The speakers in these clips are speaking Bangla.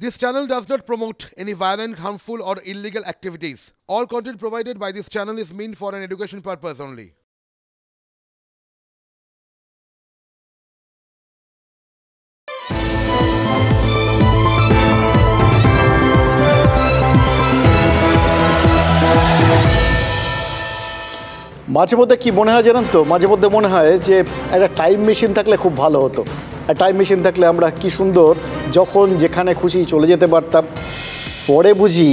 This channel does not promote any violent, harmful, or illegal activities. All content provided by this channel is meant for an education purpose only. মাঝে মধ্যে কি মনে হয় জানেন তো, মাঝে মধ্যে মনে হয় যে একটা টাইম মেশিন থাকলে খুব ভালো হতো। আর টাইম মেশিন থাকলে আমরা কি সুন্দর যখন যেখানে খুশি চলে যেতে পারতাম। পরে বুঝি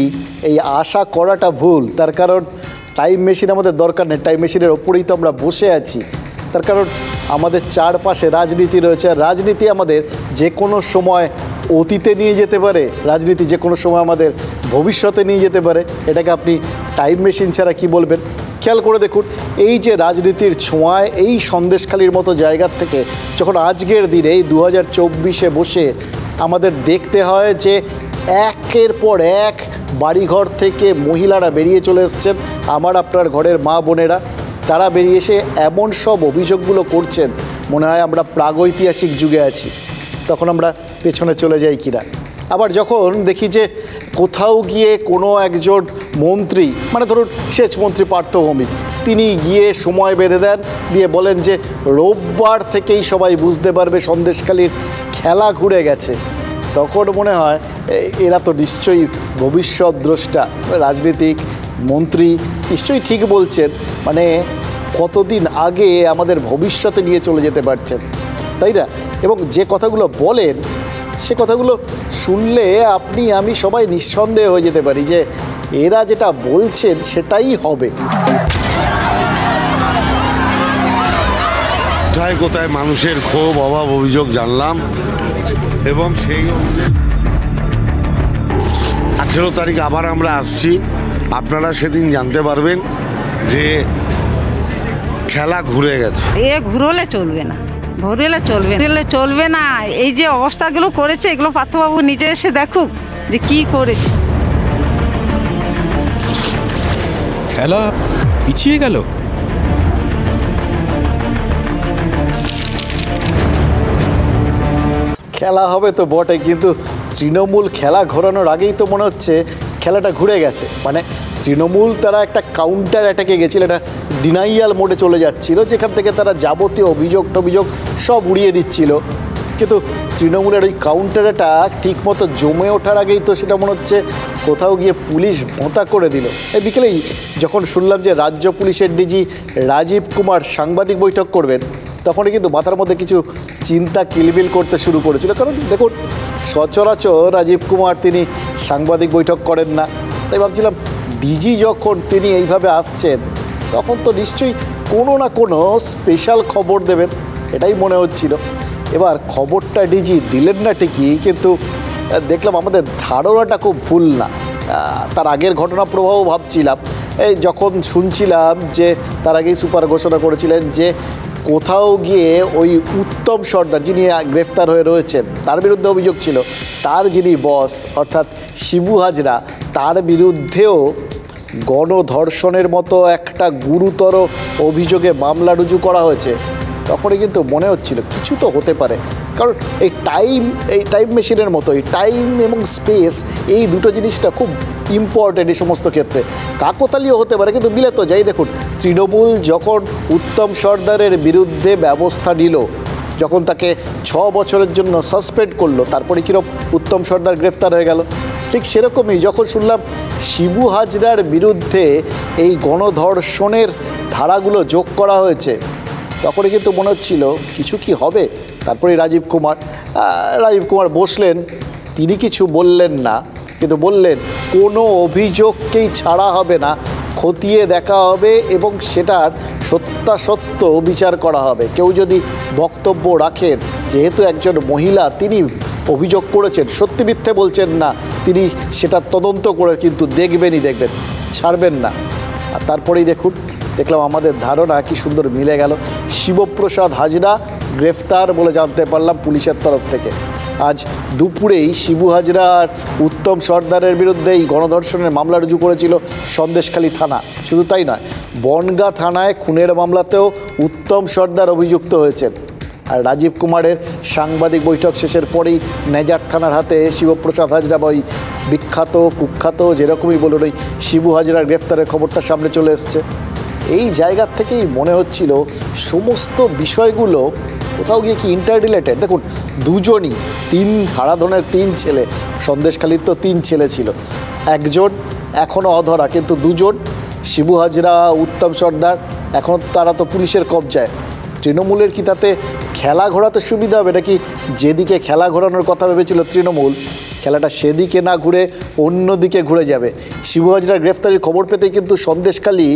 এই আশা করাটা ভুল, তার কারণ টাইম মেশিন আমাদের দরকার নেই, টাইম মেশিনের ওপরেই তো আমরা বসে আছি। তার কারণ আমাদের চারপাশে রাজনীতি রয়েছে, আর রাজনীতি আমাদের যে কোনো সময় অতীতে নিয়ে যেতে পারে, রাজনীতি যে কোনো সময় আমাদের ভবিষ্যতে নিয়ে যেতে পারে। এটাকে আপনি টাইম মেশিন ছাড়া কি বলবেন? খেয়াল করে দেখুন, এই যে রাজনীতির ছোঁয়ায় এই সন্দেশখালির মতো জায়গার থেকে যখন আজকের দিনে এই 2024-এ বসে আমাদের দেখতে হয় যে একের পর এক বাড়িঘর থেকে মহিলারা বেরিয়ে চলে এসছেন, আমার আপনার ঘরের মা বোনেরা, তারা বেরিয়ে এসে এমন সব অভিযোগগুলো করছেন, মনে হয় আমরা প্রাগৈতিহাসিক যুগে আছি। তখন আমরা পেছনে চলে যাই কিনা। আবার যখন দেখি যে কোথাও গিয়ে কোনো একজন মন্ত্রী, মানে ধরুন সেচ মন্ত্রী পার্থ ভৌমিক, তিনি গিয়ে সময় বেঁধে দেন, দিয়ে বলেন যে রোববার থেকেই সবাই বুঝতে পারবে সন্দেশখালির খেলা ঘুরে গেছে, তখন মনে হয় এরা তো নিশ্চয়ই ভবিষ্যৎ দ্রষ্টা, রাজনীতিক মন্ত্রী নিশ্চয়ই ঠিক বলছেন, মানে কতদিন আগে আমাদের ভবিষ্যতে নিয়ে চলে যেতে পারছেন, তাই না? এবং যে কথাগুলো বলেন সে কথাগুলো শুনলে আপনি আমি সবাই নিঃসন্দেহ হয়ে যেতে পারি যে এরা যেটা বলছেন সেটাই হবে। কোথায় কোথায় মানুষের ক্ষোভ, অভাব, অভিযোগ জানলাম, এবং সেই 18 তারিখ আবার আমরা আসছি। আপনারা সেদিন জানতে পারবেন যে খেলা ঘুরে গেছে। ঘুরলে চলবে না, চলবে না। এই যে অবস্থাগুলো করেছে, এগুলো পার্থবাবু নিজে এসে দেখুক যে কি করেছে। খেলা পিছিয়ে গেল। খেলা হবে তো বটে, কিন্তু তৃণমূল খেলা ঘোরানোর আগেই তো মনে হচ্ছে খেলাটা ঘুরে গেছে। মানে তৃণমূল তারা একটা কাউন্টার অ্যাটাকে গেছিল, একটা ডিনাইয়াল মোডে চলে যাচ্ছিল, যেখান থেকে তারা যাবতীয় অভিযোগ সব উড়িয়ে দিচ্ছিল। কিন্তু তৃণমূলের ওই কাউন্টার অ্যাটাক ঠিকমতো জমে ওঠার আগেই তো সেটা মনে হচ্ছে কোথাও গিয়ে পুলিশ ভোঁতা করে দিল। এই বিকেলেই যখন শুনলাম যে রাজ্য পুলিশের ডিজি রাজীব কুমার সাংবাদিক বৈঠক করবেন, তখনই কিন্তু মাথার মধ্যে কিছু চিন্তা কিলবিল করতে শুরু করেছিল। কারণ দেখুন, সচরাচর রাজীব কুমার তিনি সাংবাদিক বৈঠক করেন না, তাই ভাবছিলাম ডিজি যখন তিনি এইভাবে আসছেন তখন তো নিশ্চয়ই কোনো না কোনো স্পেশাল খবর দেবেন, এটাই মনে হচ্ছিল। এবার খবরটা ডিজি দিলেন না ঠিকই, কিন্তু দেখলাম আমাদের ধারণাটা খুব ভুল না। তার আগের ঘটনা প্রবাহ ভাবছিলাম, এই যখন শুনছিলাম যে তার আগেই সুপার ঘোষণা করেছিলেন যে কোথাও গিয়ে ওই উত্তম সর্দার যিনি গ্রেফতার হয়ে রয়েছেন, তার বিরুদ্ধে অভিযোগ ছিল, তার যিনি বস অর্থাৎ শিবু হাজরা, তার বিরুদ্ধেও গণধর্ষণের মতো একটা গুরুতর অভিযোগে মামলা রুজু করা হয়েছে। তখনই কিন্তু মনে হচ্ছিল কিছু তো হতে পারে, কারণ এই টাইম মেশিনের মতো এই টাইম এবং স্পেস, এই দুটো জিনিসটা খুব ইম্পর্টেন্ট এই সমস্ত ক্ষেত্রে। কাকতালীয় হতে পারে কিন্তু মিলে তো যাই। দেখুন, তৃণমূল যখন উত্তম সর্দারের বিরুদ্ধে ব্যবস্থা নিল, যখন তাকে 6 বছরের জন্য সাসপেন্ড করলো, তারপরে কীরকম উত্তম সর্দার গ্রেফতার হয়ে গেল, ঠিক সেরকমই যখন শুনলাম শিবু হাজরার বিরুদ্ধে এই গণধর্ষণের ধারাগুলো যোগ করা হয়েছে, তখনই কিন্তু মনে হচ্ছিল কিছু কি হবে। তারপরে রাজীব কুমার বসলেন, তিনি কিছু বললেন না, কিন্তু বললেন কোনো অভিযোগকেই ছাড়া হবে না, খতিয়ে দেখা হবে এবং সেটার সত্যাসত্য বিচার করা হবে। কেউ যদি বক্তব্য রাখেন, যেহেতু একজন মহিলা তিনি অভিযোগ করেছেন, সত্যি মিথ্যে বলছেন না, তিনি সেটা তদন্ত করে কিন্তু দেখবেন, ছাড়বেন না। আর তারপরেই দেখলাম আমাদের ধারণা কি সুন্দর মিলে গেল। শিবপ্রসাদ হাজরা গ্রেফতার বলে জানতে পারলাম পুলিশের তরফ থেকে। আজ দুপুরেই শিবু হাজরা আর উত্তম সর্দারের বিরুদ্ধে এই গণধর্ষণের মামলা রুজু করেছিল সন্দেশখালী থানা। শুধু তাই নয়, বনগাঁ থানায় খুনের মামলাতেও উত্তম সর্দার অভিযুক্ত হয়েছেন। আর রাজীব কুমারের সাংবাদিক বৈঠক শেষের পরেই নেজার থানার হাতে শিবপ্রসাদ হাজরা বা ওই বিখ্যাত কুখ্যাত যেরকমই বলুন ওই শিবু হাজরার গ্রেফতারের খবরটা সামনে চলে এসছে। এই জায়গার থেকেই মনে হচ্ছিল সমস্ত বিষয়গুলো কোথাও গিয়ে কি ইন্টার রিলেটেড। দেখুন দুজনই হারাধনের 3 ছেলে, সন্দেশখালীর তো 3 ছেলে ছিল, একজন এখনও অধরা, কিন্তু দুজন শিবু হাজরা উত্তম সর্দার এখন তারা তো পুলিশের কবজায়। তৃণমূলের কি তাতে খেলা ঘোরাতে সুবিধা হবে নাকি যেদিকে খেলা ঘোরানোর কথা ভেবেছিল তৃণমূল খেলাটা সেদিকে না ঘুরে অন্যদিকে ঘুরে যাবে? শিবু হাজরার গ্রেফতারির খবর পেতেই কিন্তু সন্দেশখালী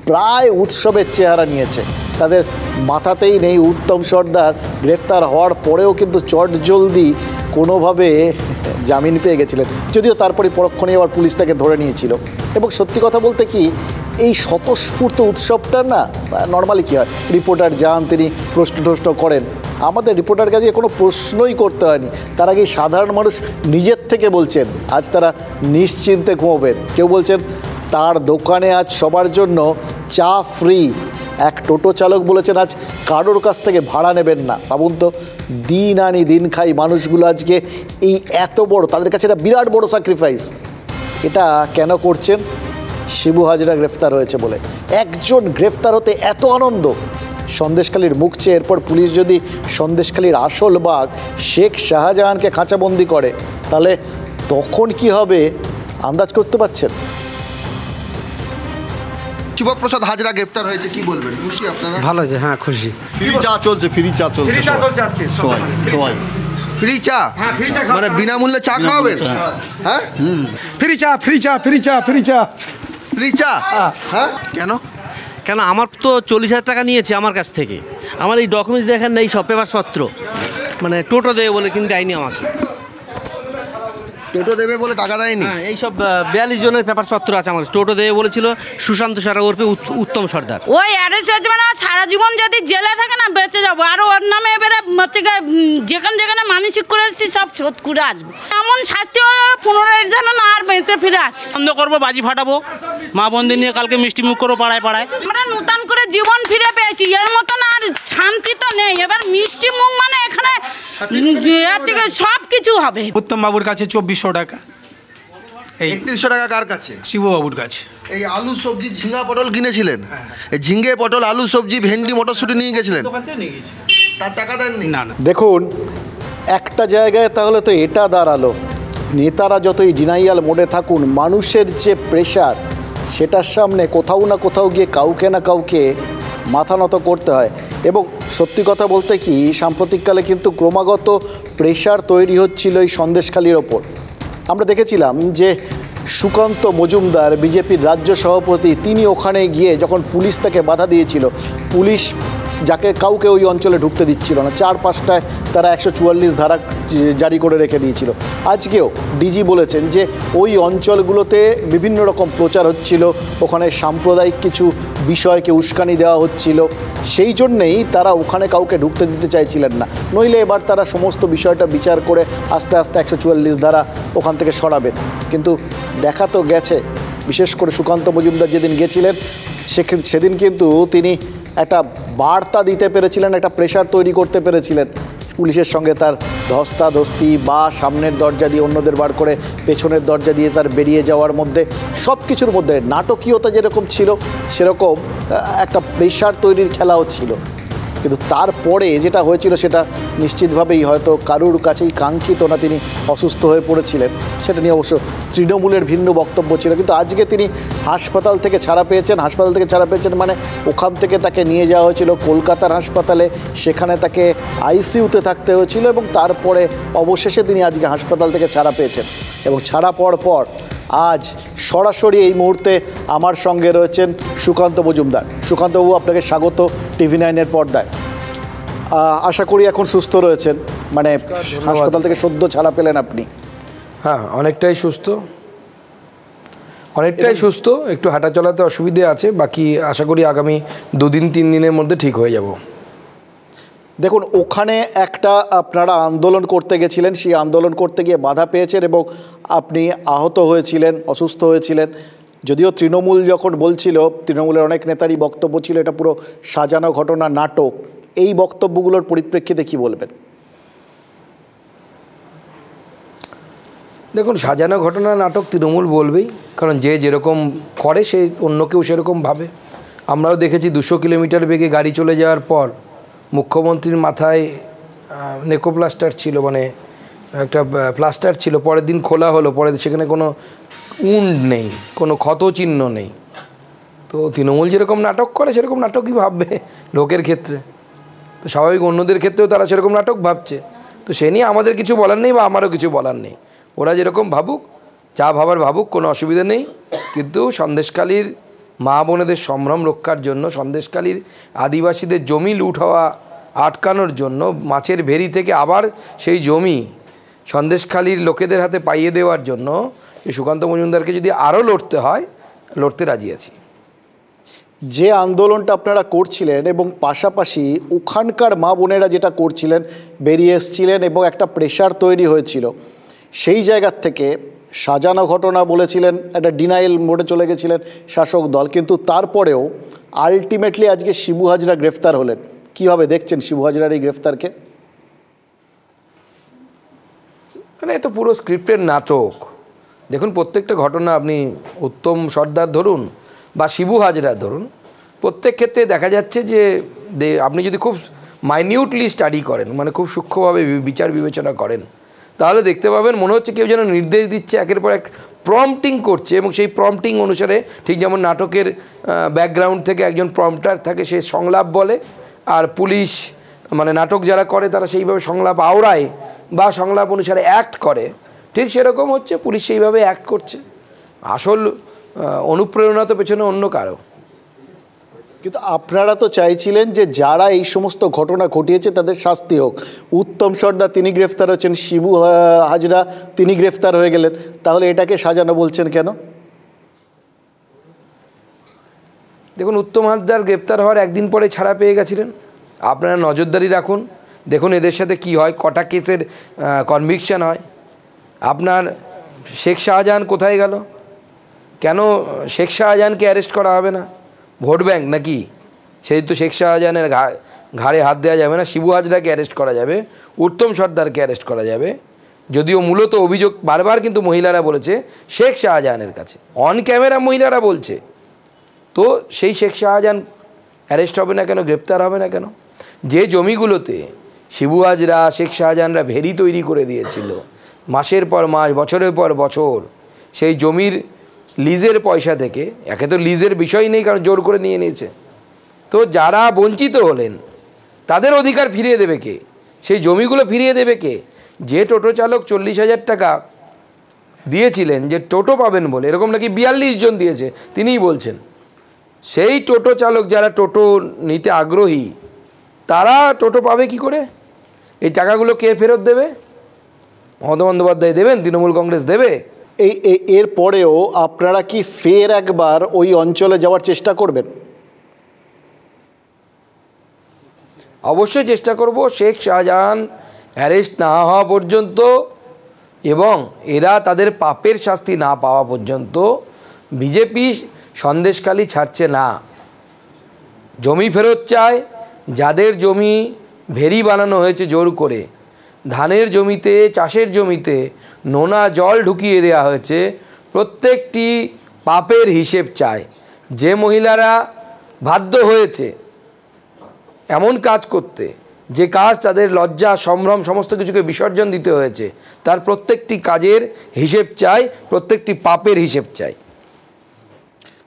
প্রায় উৎসবের চেহারা নিয়েছে। তাদের মাথাতেই নেই উত্তম সর্দার গ্রেফতার হওয়ার পরেও কিন্তু চটজলদি কোনোভাবে জামিন পেয়ে গেছিলেন, যদিও তারপরে পরক্ষণে আবার পুলিশ তাকে ধরে নিয়েছিল। এবং সত্যি কথা বলতে কি এই স্বতঃস্ফূর্ত উৎসবটা না নর্মালি কী হয়, রিপোর্টার যান তিনি প্রশ্ন করেন, আমাদের রিপোর্টার কাছে কোনো প্রশ্নই করতে হয়নি, তার আগেই সাধারণ মানুষ নিজের থেকে বলছেন আজ তারা নিশ্চিন্তে ঘুমোবেন। কেউ বলছেন তার দোকানে আজ সবার জন্য চা ফ্রি, এক টোটো চালক বলেছেন আজ কারোর কাছ থেকে ভাড়া নেবেন না। ভাবুন তো, দিন আনি দিন খাই মানুষগুলো আজকে এই এত বড়, তাদের কাছে এটা বিরাট বড় স্যাক্রিফাইস। এটা কেন করছেন? শিবু হাজরা গ্রেফতার হয়েছে বলে। একজন গ্রেফতার হতে এত আনন্দ, সন্দেশখালীর মুখ চেয়ে এরপর পুলিশ যদি সন্দেশখালীর আসল বাঘ শেখ শাহজাহানকে খাঁচাবন্দি করে তাহলে তখন কি হবে আন্দাজ করতে পারছেন? শিবপ্রসাদ হাজরা গ্রেপ্তার হয়েছে, কি বলবেন? খুশি আপনারা? ভালো আছে, হ্যাঁ খুশি। ফ্রি চা চলছে আজকে সবাই ফ্রি চা, মানে বিনামূল্যে চা খাওয়াবেন? হ্যাঁ, ফ্রি চা। ফ্রি চা, হ্যাঁ কেন আমার তো 40,000 টাকা নিয়েছে আমার কাছ থেকে, আমার এই ডকুমেন্টস দেখেন না, এই সব পেপারসপত্র, মানে টোটো দেবে বলে কিন্তু দেয়নি আমাকে। টোটো দেবে বলে টাকা দেয়নি? হ্যাঁ, এই সব 42 জনের পেপারসপত্র আছে আমার। টোটো দেবে বলেছিল সুশান্ত সরকার ওরফে উত্তম সর্দার। ওই অ্যারেস্ট হয়েছে মানে সারা জীবন যদি জেলে থাকে না বেঁচে যাবো, আর ওর নামে এবারে যেখানে মানসিক করে এসেছি সব শোধ করে আসবো, এমন শাস্তি পুনরায় যেন না আর বেঁচে ফিরে আসে। বন্ধ করবো, বাজি ফাটাবো, মা বন্ধু নিয়ে কালকে মিষ্টি মুখ করবো পাড়ায়। আমরা নতুন করে জীবন ফিরে পেয়েছি, এর মতন আর শান্তি তো নেই। এবার মিষ্টি মুখ মানে এখানে সব কিছু হবে। উত্তম বাবুর কাছে 2400 টাকা। 3100 টাকা কার কাছে? শিবু বাবুর কাছে। এই আলু সবজি ঝিঙ্গা পটল কিনেছিলেন, এই ঝিঙ্গে পটল আলু সবজি ভেন্ডি মটরশুঁটি নিয়ে গেছিলেন, তার টাকা দেননি? না। দেখুন একটা জায়গায় তাহলে তো এটা দাঁড়ালো, নেতারা যতই ডিনাইয়াল মোডে থাকুন মানুষের যে প্রেশার সেটার সামনে কোথাও না কোথাও গিয়ে কাউকে না কাউকে মাথা নত করতে হয়। এবং সত্যি কথা বলতে কি সাম্প্রতিককালে কিন্তু ক্রমাগত প্রেশার তৈরি হচ্ছিল এই সন্দেশখালীর ওপর। আমরা দেখেছিলাম যে সুকান্ত মজুমদার বিজেপির রাজ্য সভাপতি তিনি ওখানে গিয়ে যখন পুলিশ তাকে বাধা দিয়েছিল, পুলিশ যাকে কাউকে ওই অঞ্চলে ঢুকতে দিচ্ছিল না, 4-5টায় তারা 144 ধারা জারি করে রেখে দিয়েছিল। আজকেও ডিজি বলেছেন যে ওই অঞ্চলগুলোতে বিভিন্ন রকম প্রচার হচ্ছিল, ওখানে সাম্প্রদায়িক কিছু বিষয়কে উস্কানি দেওয়া হচ্ছিল, সেই জন্যেই তারা ওখানে কাউকে ঢুকতে দিতে চাইছিলেন না। নইলে এবার তারা সমস্ত বিষয়টা বিচার করে আস্তে আস্তে 144 ধারা ওখান থেকে সরাবেন। কিন্তু দেখা তো গেছে, বিশেষ করে সুকান্ত মজুমদার যেদিন গেছিলেন সেদিন কিন্তু তিনি একটা বার্তা দিতে পেরেছিলেন, একটা প্রেশার তৈরি করতে পেরেছিলেন। পুলিশের সঙ্গে তার ধস্তাধস্তি বা সামনের দরজা দিয়ে অন্যদের বার করে পেছনের দরজা দিয়ে তার বেরিয়ে যাওয়ার মধ্যে সব কিছুর মধ্যে নাটকীয়তা যেরকম ছিল সেরকম একটা প্রেশার তৈরির খেলাও ছিল। কিন্তু তারপরে যেটা হয়েছিল সেটা নিশ্চিতভাবেই হয়তো কারুর কাছেই কাঙ্ক্ষিত না। তিনি অসুস্থ হয়ে পড়েছিলেন, সেটা নিয়ে অবশ্য তৃণমূলের ভিন্ন বক্তব্য ছিল। কিন্তু আজকে তিনি হাসপাতাল থেকে ছাড়া পেয়েছেন, মানে ওখান থেকে তাকে নিয়ে যাওয়া হয়েছিল কলকাতার হাসপাতালে, সেখানে তাকে আইসিইউতে থাকতে হয়েছিল এবং তারপরে অবশেষে তিনি আজকে হাসপাতাল থেকে ছাড়া পেয়েছেন। এবং ছাড়া পাওয়ার পর আজ সরাসরি এই মুহূর্তে আমার সঙ্গে রয়েছেন সুকান্ত মজুমদার। সুকান্তবাবু, আপনাকে স্বাগত TV9-এর পর্দায়। আশা করি এখন সুস্থ রয়েছেন, মানে হাসপাতাল থেকে সদ্য ছাড়া পেলেন আপনি? হ্যাঁ, অনেকটাই সুস্থ, একটু হাঁটা চলাতে অসুবিধে আছে, বাকি আশা করি আগামী 2-3 দিনের মধ্যে ঠিক হয়ে যাব। দেখুন, ওখানে একটা আপনারা আন্দোলন করতে গেছিলেন, সেই আন্দোলন করতে গিয়ে বাধা পেয়েছেন এবং আপনি আহত হয়েছিলেন, অসুস্থ হয়েছিলেন। যদিও তৃণমূল যখন বলছিল, তৃণমূলের অনেক নেতারই বক্তব্য ছিল এটা পুরো সাজানো ঘটনা, নাটক। এই বক্তব্যগুলোর পরিপ্রেক্ষিতে কি বলবেন? দেখুন, সাজানো ঘটনা নাটক তৃণমূল বলবেই, কারণ যে যেরকম করে সে অন্য কেউ সেরকম ভাবে। আমরাও দেখেছি 200 কিলোমিটার বেগে গাড়ি চলে যাওয়ার পর মুখ্যমন্ত্রীর মাথায় নেকোপ্লাস্টার ছিল, মানে একটা প্লাস্টার ছিল, পরের দিন খোলা হলো, পরে সেখানে কোনো উন্ড নেই, কোনো ক্ষতচিহ্ন নেই। তো তৃণমূল যেরকম নাটক করে সেরকম নাটকই ভাববে লোকের ক্ষেত্রে, তো স্বাভাবিক অন্যদের ক্ষেত্রেও তারা সেরকম নাটক ভাবছে। তো সে নিয়ে আমাদের কিছু বলার নেই বা আমারও কিছু বলার নেই, ওরা যেরকম ভাবুক, যা ভাবার ভাবুক, কোনো অসুবিধা নেই। কিন্তু সন্দেশখালীর মা বোনেদের সম্ভ্রম রক্ষার জন্য, সন্দেশখালীর আদিবাসীদের জমি লুট হওয়া আটকানোর জন্য, মাছের ভেরি থেকে আবার সেই জমি সন্দেশখালীর লোকেদের হাতে পাইয়ে দেওয়ার জন্য সুকান্ত মজুমদারকে যদি আরও লড়তে হয়, লড়তে রাজি আছি। যে আন্দোলনটা আপনারা করছিলেন এবং পাশাপাশি ওখানকার মা বোনেরা যেটা করছিলেন, বেরিয়ে এসেছিলেন এবং একটা প্রেশার তৈরি হয়েছিল, সেই জায়গার থেকে সাজানো ঘটনা বলেছিলেন, একটা ডিনাইল মোডে চলে গেছিলেন শাসক দল, কিন্তু তারপরেও আলটিমেটলি আজকে শিবু হাজরা গ্রেফতার হলেন। কীভাবে দেখছেন শিবু হাজরার এই গ্রেফতারকে? মানে এ তো পুরো স্ক্রিপ্টের নাটক। দেখুন, প্রত্যেকটা ঘটনা, আপনি উত্তম সর্দার ধরুন বা শিবু হাজরা ধরুন, প্রত্যেক ক্ষেত্রে দেখা যাচ্ছে যে আপনি যদি খুব মাইনিউটলি স্টাডি করেন, মানে খুব সূক্ষ্মভাবে বিচার বিবেচনা করেন, তাহলে দেখতে পাবেন মনে হচ্ছে কেউ যেন নির্দেশ দিচ্ছে, একের পর এক প্রম্পটিং করছে, এবং সেই প্রম্পটিং অনুসারে, ঠিক যেমন নাটকের ব্যাকগ্রাউন্ড থেকে একজন প্রম্পটার থাকে, সে সংলাপ বলে, আর পুলিশ মানে নাটক যারা করে তারা সেইভাবে সংলাপ আওড়ায় বা সংলাপ অনুসারে অ্যাক্ট করে, ঠিক সেরকম হচ্ছে পুলিশ সেইভাবে অ্যাক্ট করছে। আসল অনুপ্রেরণা তো পেছনে অন্য কারো। কিন্তু আপনারা তো চাইছিলেন যে যারা এই সমস্ত ঘটনা ঘটিয়েছে তাদের শাস্তি হোক। উত্তম সর্দার তিনি গ্রেফতার হচ্ছেন, শিবু হাজরা তিনি গ্রেফতার হয়ে গেলেন, তাহলে এটাকে সাজানো বলছেন কেন? দেখুন, উত্তম হাজরার গ্রেপ্তার হওয়ার একদিন পরে ছাড়া পেয়ে গেছিলেন। আপনারা নজরদারি রাখুন, দেখুন এদের সাথে কি হয়, কটা কেসের কনভিকশন হয়। আপনার শেখ শাহজাহান কোথায় গেল? কেন শেখ শাহজাহানকে অ্যারেস্ট করা হবে না? ভোট ব্যাংক নাকি? সেই তো শেখ শাহজাহানের ঘাড়ে হাত দেওয়া যাবে না। শিবু হাজরাকে অ্যারেস্ট করা যাবে, উত্তম সর্দারকে অ্যারেস্ট করা যাবে, যদিও মূলত অভিযোগ বারবার কিন্তু মহিলারা বলেছে শেখ শাহজাহানের কাছে, অন ক্যামেরা মহিলারা বলছে। তো সেই শেখ শাহজাহান অ্যারেস্ট হবে না কেন, গ্রেপ্তার হবে না কেন? যে জমিগুলোতে শিবু হাজরা, শেখ শাহজাহানরা ভেরি তৈরি করে দিয়েছিল, মাসের পর মাস, বছরের পর বছর, সেই জমির লিজের পয়সা থেকে, একে তো লিজের বিষয় নেই কারণ জোর করে নিয়ে নিয়েছে, তো যারা বঞ্চিত হলেন তাদের অধিকার ফিরিয়ে দেবে কে? সেই জমিগুলো ফিরিয়ে দেবে কে? যে টোটো চালক 40,000 টাকা দিয়েছিলেন যে টোটো পাবেন বলে, এরকম নাকি 42 জন দিয়েছে তিনিই বলছেন, সেই টোটো চালক যারা টোটো নিতে আগ্রহী তারা টোটো পাবে কি করে? এই টাকাগুলো কে ফেরত দেবে? মমতা বন্দ্যোপাধ্যায় দেবেন? তৃণমূল কংগ্রেস দেবে? এর পরেও আপনারা কি ফের একবার ওই অঞ্চলে যাওয়ার চেষ্টা করবেন? অবশ্যই চেষ্টা করব শেখ শাহজাহান অ্যারেস্ট না হওয়া পর্যন্ত এবং এরা তাদের পাপের শাস্তি না পাওয়া পর্যন্ত বিজেপি সন্দেশখালী ছাড়ছে না। জমি ফেরত চায়, যাদের জমি ভেরি বানানো হয়েছে জোর করে, ধানের জমিতে, চাষের জমিতে নোনা জল ঢুকিয়ে দেওয়া হয়েছে, প্রত্যেকটি পাপের হিসেব চায়। যে মহিলারা বাধ্য হয়েছে এমন কাজ করতে, যে কাজ তাদের লজ্জা সম্ভ্রম সমস্ত কিছুকে বিসর্জন দিতে হয়েছে, তার প্রত্যেকটি কাজের হিসেব চাই, প্রত্যেকটি পাপের হিসেব চাই।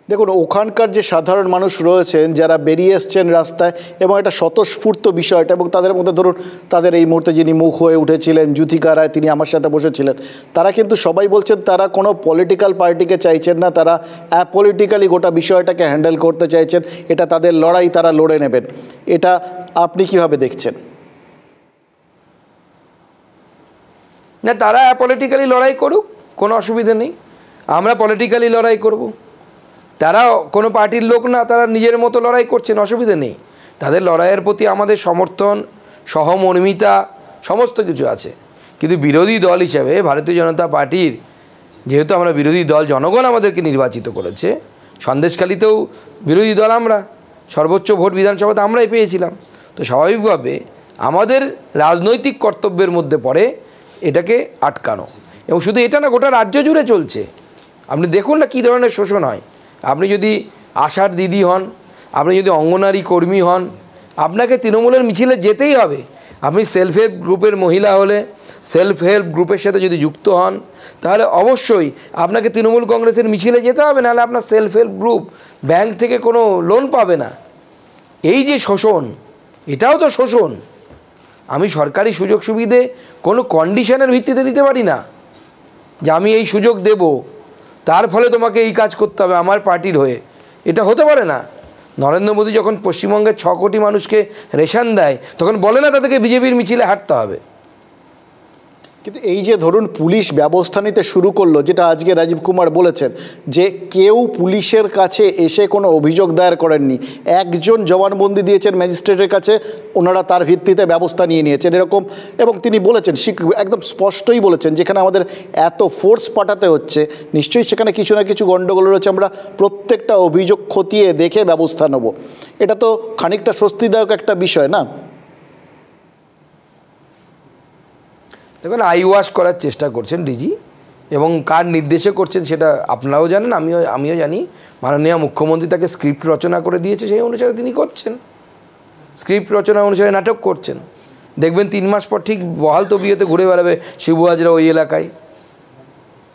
দেখুন, ওখানকার যে সাধারণ মানুষ রয়েছেন যারা বেরিয়ে এসছেন রাস্তায়, এবং একটা স্বতঃস্ফূর্ত বিষয়টা, এবং তাদের মধ্যে ধরুন তাদের এই মুহূর্তে যিনি মুখ হয়ে উঠেছিলেন জ্যোতিকা রায়, তিনি আমার সাথে বসেছিলেন, তারা কিন্তু সবাই বলছেন তারা কোনো পলিটিক্যাল পার্টিকে চাইছেন না, তারা অ্যাপলিটিক্যালি গোটা বিষয়টাকে হ্যান্ডেল করতে চাইছেন, এটা তাদের লড়াই, তারা লড়ে নেবেন। এটা আপনি কিভাবে দেখছেন? না, তারা অ্যাপলিটিক্যালি লড়াই করুক, কোনো অসুবিধা নেই, আমরা পলিটিক্যালি লড়াই করব। তারা কোনো পার্টির লোক না, তারা নিজের মতো লড়াই করছেন, অসুবিধা নেই। তাদের লড়াইয়ের প্রতি আমাদের সমর্থন, সহমর্মিতা সমস্ত কিছু আছে। কিন্তু বিরোধী দল হিসাবে ভারতীয় জনতা পার্টির, যেহেতু আমরা বিরোধী দল, জনগণ আমাদেরকে নির্বাচিত করেছে, সন্দেশখালীতেও বিরোধী দল আমরা, সর্বোচ্চ ভোট বিধানসভাতে আমরাই পেয়েছিলাম, তো স্বাভাবিকভাবে আমাদের রাজনৈতিক কর্তব্যের মধ্যে পড়ে এটাকে আটকানো। এবং শুধু এটা না, গোটা রাজ্য জুড়ে চলছে। আপনি দেখুন না কী ধরনের শোষণ হয়। আপনি যদি আশার দিদি হন, আপনি যদি অঙ্গনারী কর্মী হন, আপনাকে তৃণমূলের মিছিলে যেতেই হবে। আপনি সেলফ হেল্প গ্রুপের মহিলা হলে, সেলফ হেল্প গ্রুপের সাথে যদি যুক্ত হন, তাহলে অবশ্যই আপনাকে তৃণমূল কংগ্রেসের মিছিলে যেতে হবে, নাহলে আপনার সেলফ হেল্প গ্রুপ ব্যাংক থেকে কোনো লোন পাবে না। এই যে শোষণ, এটাও তো শোষণ। আমি সরকারি সুযোগ সুবিধে কোনো কন্ডিশনের ভিত্তিতে দিতে পারি না যে আমি এই সুযোগ দেব, তার ফলে তোমাকে এই কাজ করতে হবে আমার পার্টির হয়ে। এটা হতে পারে না। নরেন্দ্র মোদী যখন পশ্চিমবঙ্গের 6 কোটি মানুষকে রেশন দেয়, তখন বলে না তাদেরকে বিজেপির মিছিলে হাঁটতে হবে। কিন্তু এই যে ধরুন পুলিশ ব্যবস্থা নিতে শুরু করলো, যেটা আজকে রাজীব কুমার বলেছেন যে কেউ পুলিশের কাছে এসে কোনো অভিযোগ দায়ের করেননি, একজন জবানবন্দি দিয়েছেন ম্যাজিস্ট্রেটের কাছে, ওনারা তার ভিত্তিতে ব্যবস্থা নিয়ে নিয়েছেন এরকম। এবং তিনি বলেছেন, একদম স্পষ্টই বলেছেন, যেখানে আমাদের এত ফোর্স পাঠাতে হচ্ছে, নিশ্চয়ই সেখানে কিছু না কিছু গণ্ডগোল রয়েছে, আমরা প্রত্যেকটা অভিযোগ খতিয়ে দেখে ব্যবস্থা নেব। এটা তো খানিকটা স্বস্তিদায়ক একটা বিষয় না? দেখুন, আইওয়াশ করার চেষ্টা করছেন ডিজি, এবং কার নির্দেশে করছেন সেটা আপনারাও জানেন, আমিও জানি। মাননীয় মুখ্যমন্ত্রী তাকে স্ক্রিপ্ট রচনা করে দিয়েছে, সেই অনুসারে তিনি করছেন। স্ক্রিপ্ট রচনা অনুসারে নাটক করছেন। দেখবেন 3 মাস পর ঠিক বহাল তবিয়তে ঘুরে বেড়াবে শিবু হাজরা ওই এলাকায়,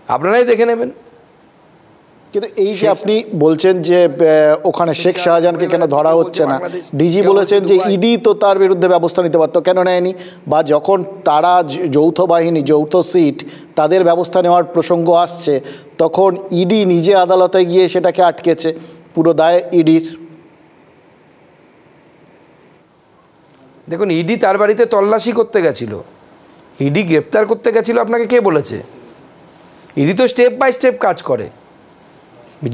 আপনারাই দেখে নেবেন। কিন্তু এই যে আপনি বলছেন যে ওখানে শেখ শাহজাহানকে কেন ধরা হচ্ছে না, ডিজি বলেছেন যে ইডি তো তার বিরুদ্ধে ব্যবস্থা নিতে পারতো, কেন নেয়নি? বা যখন তারা যৌথ বাহিনী, যৌথ সিট, তাদের ব্যবস্থা নেওয়ার প্রসঙ্গ আসছে, তখন ইডি নিজে আদালতে গিয়ে সেটাকে আটকেছে, পুরো দায় ইডির। দেখুন, ইডি তার বাড়িতে তল্লাশি করতে গেছিল, ইডি গ্রেপ্তার করতে গেছিল, আপনাকে কে বলেছে? ইডি তো স্টেপ বাই স্টেপ কাজ করে।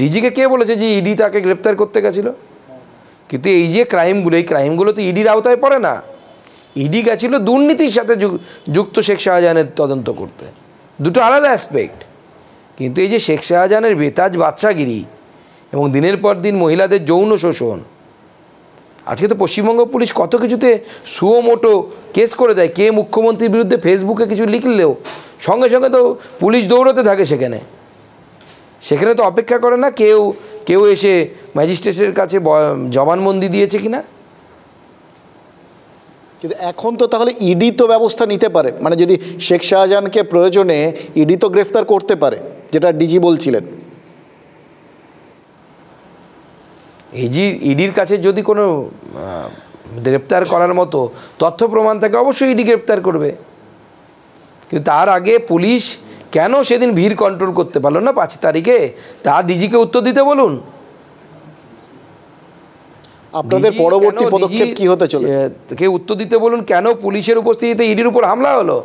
ডিজিকে কে বলেছে যে ইডি তাকে গ্রেপ্তার করতে গেছিল? কিন্তু এই যে ক্রাইমগুলো, এই ক্রাইমগুলো তো ইডির আওতায় পড়ে না। ইডি গেছিল দুর্নীতির সাথে যুক্ত শেখ শাহজাহানের তদন্ত করতে, দুটো আলাদা অ্যাসপেক্ট। কিন্তু এই যে শেখ শাহজাহানের বেতাজ বাদশাগিরি এবং দিনের পর দিন মহিলাদের যৌন শোষণ, আজকে তো পশ্চিমবঙ্গ পুলিশ কত কিছুতে সুও মোটো কেস করে দেয়। কে মুখ্যমন্ত্রীর বিরুদ্ধে ফেসবুকে কিছু লিখলেও সঙ্গে সঙ্গে তো পুলিশ দৌড়তে থাকে সেখানে তো অপেক্ষা করে না কেউ এসে ম্যাজিস্ট্রেটের কাছে জবানবন্দি দিয়েছে কিনা। কিন্তু এখন তো তাহলে ইডি তো ব্যবস্থা নিতে পারে, মানে যদি শেখ শাহজাহানকে প্রয়োজনে ইডি তো গ্রেফতার করতে পারে, যেটা ডিজি বলছিলেন। ইডির কাছে যদি কোনো গ্রেপ্তার করার মতো তথ্য প্রমাণ থাকে, অবশ্যই ইডি গ্রেপ্তার করবে। কিন্তু তার আগে পুলিশ কেন সেদিন ভিড় কন্ট্রোল করতে পারলো না 5 তারিখে, তা ডিজিকে উত্তর দিতে বলুন। আপনাদের পরবর্তী পদক্ষেপ কি হতে চলেছে, কে উত্তর দিতে বলুন, কেন পুলিশের উপস্থিতিতে ইডির উপর হামলা হলো।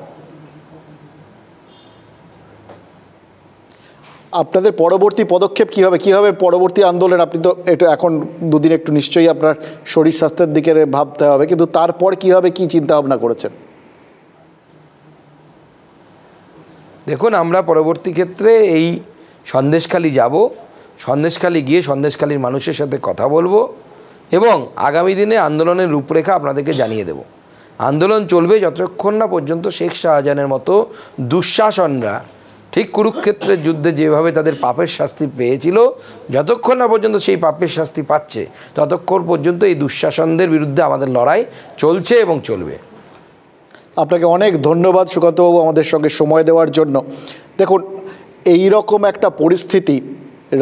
আপনাদের পরবর্তী পদক্ষেপ কীভাবে পরবর্তী আন্দোলন? আপনি তো একটু এখন 2 দিন একটু নিশ্চয়ই আপনার শরীর স্বাস্থ্যের দিকে ভাবতে হবে, কিন্তু তারপর কীভাবে কী চিন্তা ভাবনা করেছেন? দেখুন, আমরা পরবর্তী ক্ষেত্রে এই সন্দেশখালী যাব, সন্দেশখালী গিয়ে সন্দেশখালীর মানুষের সাথে কথা বলবো এবং আগামী দিনে আন্দোলনের রূপরেখা আপনাদেরকে জানিয়ে দেব। আন্দোলন চলবে যতক্ষণ না পর্যন্ত শেখ শাহজাহানের মতো দুঃশাসনরা ঠিক কুরুক্ষেত্রের যুদ্ধে যেভাবে তাদের পাপের শাস্তি পেয়েছিল, যতক্ষণ না পর্যন্ত সেই পাপের শাস্তি পাচ্ছে, ততক্ষণ পর্যন্ত এই দুঃশাসনদের বিরুদ্ধে আমাদের লড়াই চলছে এবং চলবে। আপনাকে অনেক ধন্যবাদ সুকান্তবাবু আমাদের সঙ্গে সময় দেওয়ার জন্য। দেখুন, এই রকম একটা পরিস্থিতি,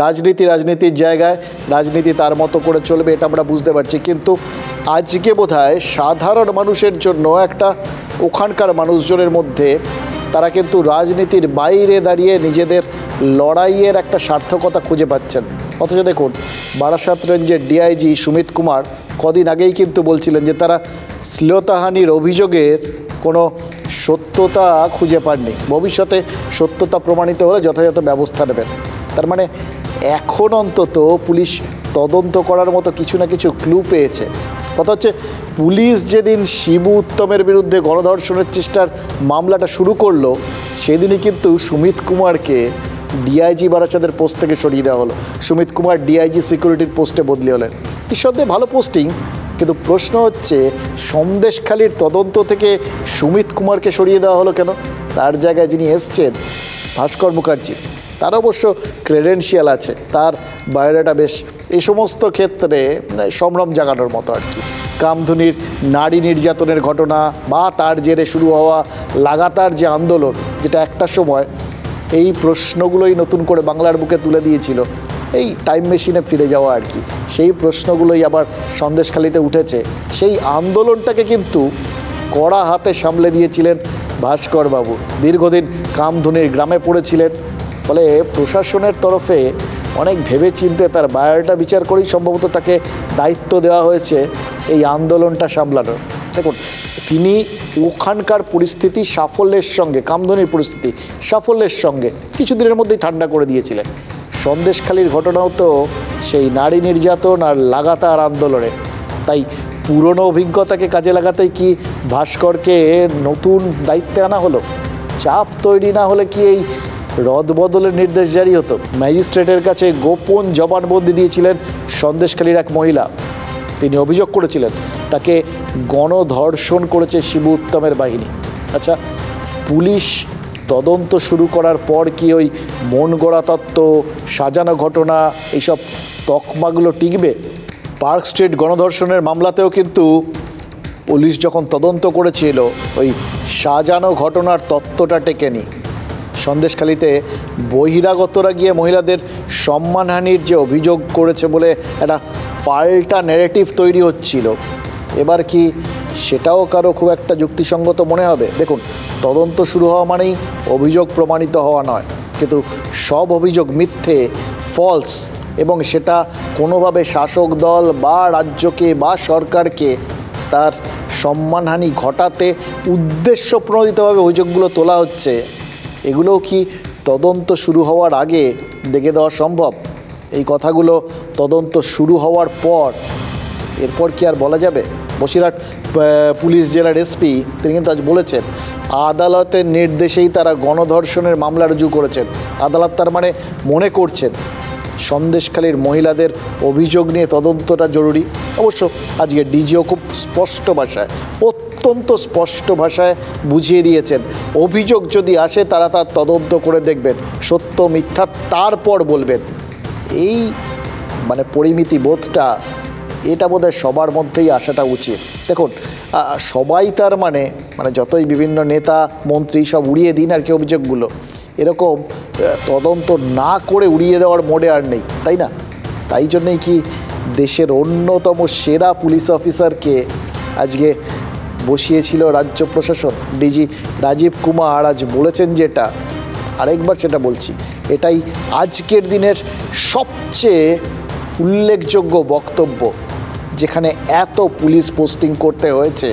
রাজনীতির জায়গায় রাজনীতি তার মতো করে চলবে, এটা আমরা বুঝতে পারছি, কিন্তু আজকে বোধহয় সাধারণ মানুষের জন্য একটা ওখানকার মানুষজনের মধ্যে তারা কিন্তু রাজনীতির বাইরে দাঁড়িয়ে নিজেদের লড়াইয়ের একটা সার্থকতা খুঁজে পাচ্ছেন। অথচ দেখুন, বারাসাত রেঞ্জের ডিআইজি সুমিত কুমার কদিন আগেই কিন্তু বলছিলেন যে তারা শ্লীলতাহানির অভিযোগের কোনো সত্যতা খুঁজে পাননি, ভবিষ্যতে সত্যতা প্রমাণিত হলে যথাযথ ব্যবস্থা নেবেন। তার মানে এখন অন্তত পুলিশ তদন্ত করার মতো কিছু না কিছু ক্লু পেয়েছে। কথা হচ্ছে, পুলিশ যেদিন শিবু উত্তমের বিরুদ্ধে গণধর্ষণের চেষ্টার মামলাটা শুরু করলো, সেদিনই কিন্তু সুমিত কুমারকে ডিআইজি বারাসাতের পোস্ট থেকে সরিয়ে দেওয়া হলো। সুমিত কুমার ডিআইজি সিকিউরিটির পোস্টে বদলি হলেন। নিঃসন্দেহে ভালো পোস্টিং, কিন্তু প্রশ্ন হচ্ছে সন্দেশখালির তদন্ত থেকে সুমিত কুমারকে সরিয়ে দেওয়া হলো কেন? তার জায়গায় যিনি এসছেন ভাস্কর মুখার্জি, তার অবশ্য ক্রেডেন্সিয়াল আছে, তার বায়োডাটা বেশ এই সমস্ত ক্ষেত্রে সম্ভ্রম জাগানোর মতো আর কি। কামধুনির নারী নির্যাতনের ঘটনা বা তার জেরে শুরু হওয়া লাগাতার যে আন্দোলন, যেটা একটা সময় এই প্রশ্নগুলোই নতুন করে বাংলার বুকে তুলে দিয়েছিল, এই টাইম মেশিনে ফিরে যাওয়া আর কি, সেই প্রশ্নগুলোই আবার সন্দেশখালিতে উঠেছে। সেই আন্দোলনটাকে কিন্তু কড়া হাতে সামলে দিয়েছিলেন ভাস্কর বাবু। দীর্ঘদিন কামধুনির গ্রামে পড়েছিলেন, ফলে প্রশাসনের তরফে অনেক ভেবে চিনতে তার বায়োডাটা বিচার করেই সম্ভবত তাকে দায়িত্ব দেওয়া হয়েছে এই আন্দোলনটা সামলানোর। দেখুন, তিনি ওখানকার পরিস্থিতি সাফল্যের সঙ্গে, কামধুনির পরিস্থিতি সাফল্যের সঙ্গে কিছুদিনের মধ্যেই ঠান্ডা করে দিয়েছিলেন। সন্দেশখালির ঘটনাও তো সেই নারী নির্যাতন আর লাগাতার আন্দোলনে। তাই পুরনো অভিজ্ঞতাকে কাজে লাগাতেই কি ভাস্করকে নতুন দায়িত্বে আনা হলো? চাপ তৈরি না হলে কি এই রদবদলের নির্দেশ জারি হতো? ম্যাজিস্ট্রেটের কাছে গোপন জবানবন্দি দিয়েছিলেন সন্দেশখালির এক মহিলা। তিনি অভিযোগ করেছিলেন তাকে গণধর্ষণ করেছে শিবু উত্তমের বাহিনী। আচ্ছা, পুলিশ তদন্ত শুরু করার পর কি ওই মন গড়া তত্ত্ব, সাজানো ঘটনা, এইসব তকমাগুলো টিকবে? পার্ক স্ট্রিট গণধর্ষণের মামলাতেও কিন্তু পুলিশ যখন তদন্ত করেছিল ওই সাজানো ঘটনার তত্ত্বটা টেকেনি। সন্দেশখালিতে বহিরাগতরা গিয়ে মহিলাদের সম্মানহানির যে অভিযোগ করেছে বলে একটা পাল্টা ন্যারেটিভ তৈরি হচ্ছিল, এবার কি সেটাও কারো খুব একটা যুক্তিসঙ্গত মনে হবে? দেখুন, তদন্ত শুরু হওয়া মানেই অভিযোগ প্রমাণিত হওয়া নয়, কিন্তু সব অভিযোগ মিথ্যে, ফলস, এবং সেটা কোনোভাবে শাসক দল বা রাজ্যকে বা সরকারকে তার সম্মানহানি ঘটাতে উদ্দেশ্যপ্রণোদিতভাবে অভিযোগগুলো তোলা হচ্ছে, এগুলোও কি তদন্ত শুরু হওয়ার আগে দেখে দেওয়া সম্ভব? এই কথাগুলো তদন্ত শুরু হওয়ার পর এরপর কি আর বলা যাবে? বসিরহাট পুলিশ জেলার এসপি তিনি কিন্তু আজ বলেছেন আদালতের নির্দেশেই তারা গণধর্ষণের মামলা রুজু করেছেন। আদালত তার মানে মনে করছেন সন্দেশখালির মহিলাদের অভিযোগ নিয়ে তদন্তটা জরুরি। অবশ্য আজকে ডিজিও খুব স্পষ্ট ভাষায়, অত্যন্ত স্পষ্ট ভাষায় বুঝিয়ে দিয়েছেন অভিযোগ যদি আসে তারা তার তদন্ত করে দেখবেন, সত্য মিথ্যা তারপর বলবেন। এই মানে পরিমিতি বোধটা, এটা বোধহয় সবার মধ্যেই আসাটা উচিত। দেখুন, সবাই তার মানে যতই বিভিন্ন নেতা মন্ত্রী সব উড়িয়ে দিন আর কি অভিযোগগুলো, এরকম তদন্ত না করে উড়িয়ে দেওয়ার মোড়ে আর নেই, তাই না? তাই জন্যই কি দেশের অন্যতম সেরা পুলিশ অফিসারকে আজকে বসিয়েছিল রাজ্য প্রশাসন। ডিজি রাজীব কুমার আজ বলেছেন যেটা, আরেকবার সেটা বলছি, এটাই আজকের দিনের সবচেয়ে উল্লেখযোগ্য বক্তব্য। যেখানে এত পুলিশ পোস্টিং করতে হয়েছে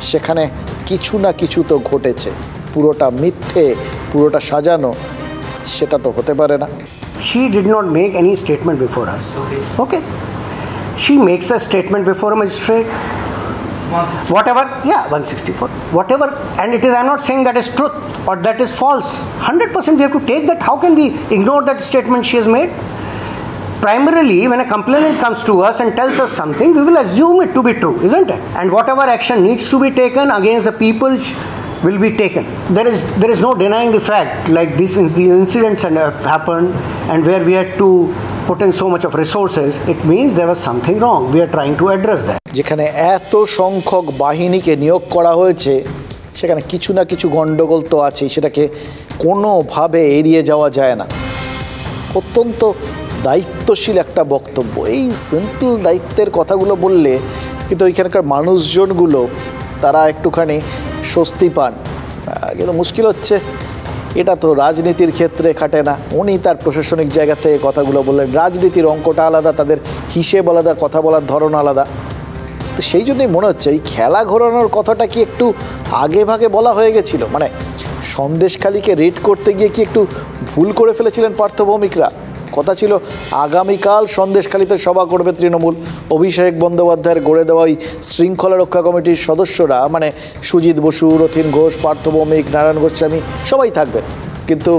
সেখানে কিছু না কিছু তো ঘটেছে, পুরোটা মিথ্যে, পুরোটা সাজানো, সেটা তো হতে পারে না। She did not make any statement before us. Okay. She makes a statement before a magistrate. 164. Whatever, yeah, 164. Whatever, and it is, I'm not saying that is truth or that is false. 100% we have to take that. How can we ignore that statement she has made? Primarily, when a complainant comes to us and tells us something, we will assume it to be true, isn't it? And whatever action needs to be taken against the people will be taken. There is no denying the fact, like the incidents have happened and where we had to put in so much of resources, it means there was something wrong. We are trying to address that. যেখানে এত সংখ্যক বাহিনীকে নিয়োগ করা হয়েছে সেখানে কিছু না কিছু গণ্ডগোল তো আছেই, সেটাকে কোনোভাবে এড়িয়ে যাওয়া যায় না। অত্যন্ত দায়িত্বশীল একটা বক্তব্য। এই সিম্পল দায়িত্বের কথাগুলো বললে কিন্তু ওইখানকার মানুষজনগুলো তারা একটুখানি স্বস্তি পান, কিন্তু মুশকিল হচ্ছে এটা তো রাজনীতির ক্ষেত্রে খাটে না। উনি তার প্রশাসনিক জায়গা থেকে কথাগুলো বললেন, রাজনীতির অঙ্কটা আলাদা, তাদের হিসেব আলাদা, কথা বলার ধরন আলাদা। তো সেই জন্যই মনে হচ্ছে এই খেলা ঘোরানোর কথাটা কি একটু আগে ভাগে বলা হয়ে গেছিল? মানে সন্দেশখালিকে রেড করতে গিয়ে কি একটু ভুল করে ফেলেছিলেন পার্থ ভৌমিকরা? কথা ছিল আগামীকাল সন্দেশখালিতে সভা করবে তৃণমূল, অভিষেক বন্দ্যোপাধ্যায়ের গড়ে দেওয়া ওই শৃঙ্খলা রক্ষা কমিটির সদস্যরা, মানে সুজিত বসু, রথীন ঘোষ, পার্থ ভৌমিক, নারায়ণ গোস্বামী সবাই থাকবেন। কিন্তু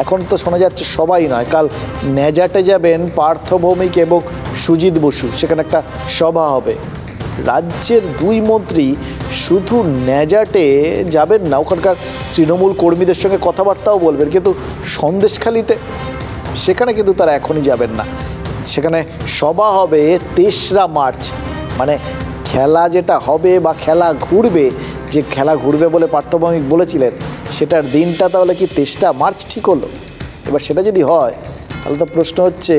এখন তো শোনা যাচ্ছে সবাই নয়, কাল নেজাটে যাবেন পার্থ ভৌমিক এবং সুজিত বসু, সেখানে একটা সভা হবে। রাজ্যের দুই মন্ত্রী শুধু ন্যাজাটে যাবেন না, ওখানকার তৃণমূল কর্মীদের সঙ্গে কথাবার্তাও বলবেন, কিন্তু সন্দেশখালিতে সেখানে কিন্তু তারা এখনই যাবেন না। সেখানে সভা হবে 3রা মার্চ, মানে খেলা যেটা হবে বা খেলা ঘুরবে, যে খেলা ঘুরবে বলে পার্থভৌমিক বলেছিলেন, সেটার দিনটা তাহলে কি 3রা মার্চ ঠিক হলো? এবার সেটা যদি হয় তাহলে তো প্রশ্ন হচ্ছে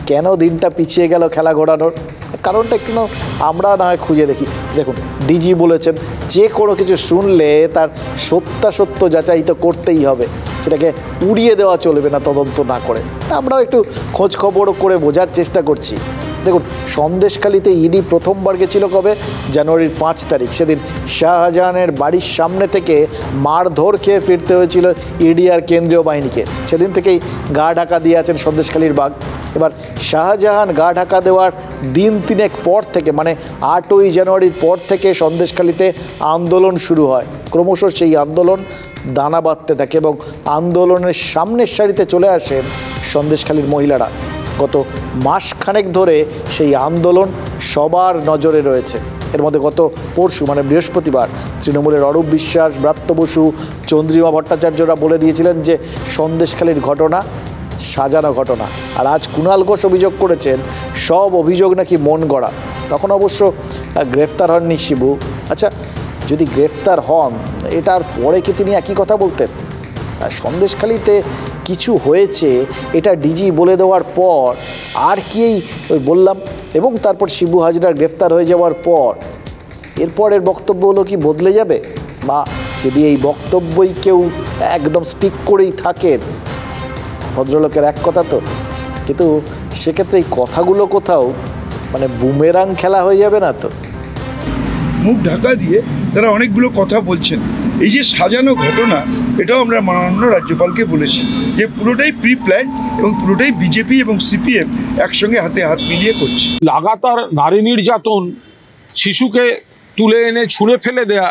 কেন দিনটা পিছিয়ে গেল খেলা ঘোরানোর? কারণটা একটু আমরা না হয় খুঁজে দেখি। দেখুন, ডিজি বলেছেন যে কোনো কিছু শুনলে তার সত্যাসত্য যাচাই তো করতেই হবে, সেটাকে উড়িয়ে দেওয়া চলবে না তদন্ত না করে। আমরাও একটু খোঁজ খবর করে বোঝার চেষ্টা করছি। দেখুন, সন্দেশখালিতে ইডি প্রথমবার গেছিল কবে? জানুয়ারির 5 তারিখ। সেদিন শাহজাহানের বাড়ির সামনে থেকে মারধর খেয়ে ফিরতে হয়েছিল ইডি আর কেন্দ্রীয় বাহিনীকে। সেদিন থেকেই গা ঢাকা দিয়ে আছেন সন্দেশখালির বাঘ। এবার শাহজাহান গা ঢাকা দেওয়ার দিন 3 পর থেকে, মানে 8ই জানুয়ারির পর থেকে সন্দেশখালিতে আন্দোলন শুরু হয়। ক্রমশ সেই আন্দোলন দানা বাঁধতে থাকে এবং আন্দোলনের সামনের সারিতে চলে আসেন সন্দেশখালির মহিলারা। গত মাসখানেক ধরে সেই আন্দোলন সবার নজরে রয়েছে। এর মধ্যে গত পরশু, মানে বৃহস্পতিবার, তৃণমূলের অরূপ বিশ্বাস, ব্রাত্য বসু, চন্দ্রিমা ভট্টাচার্যরা বলে দিয়েছিলেন যে সন্দেশখালির ঘটনা সাজানো ঘটনা। আর আজ কুণাল ঘোষ অভিযোগ করেছেন সব অভিযোগ নাকি মন গড়া। তখন অবশ্য গ্রেফতার হননি শিবু। আচ্ছা, যদি গ্রেফতার হন, এটার পরে কি তিনি একই কথা বলতেন? সন্দেশখালিতে কিছু হয়েছে এটা ডিজি বলে দেওয়ার পর আর কি ওই বললাম, এবং তারপর শিবু হাজরা গ্রেফতার হয়ে যাওয়ার পর এরপরের বক্তব্য হলো কি বদলে যাবে? বা যদি এই বক্তব্যই কেউ একদম স্টিক করেই থাকেন, ভদ্রলোকের এক কথা তো, কিন্তু সেক্ষেত্রে এই কথাগুলো কোথাও মানে বুমেরাং খেলা হয়ে যাবে না তো? মুখ ঢাকা দিয়ে তারা অনেকগুলো কথা বলছেন। এই যে সাজানো ঘটনা, এটাও আমরা মাননীয় রাজ্যপালকে বলেছি যে পুরোটাই প্রি প্ল্যান এবং পুরোটাই বিজেপি এবং সিপিএম একসঙ্গে হাতে হাত মিলিয়ে করছে। লাগাতার নারী নির্যাতন, শিশুকে তুলে এনে ছুঁড়ে ফেলে দেয়া,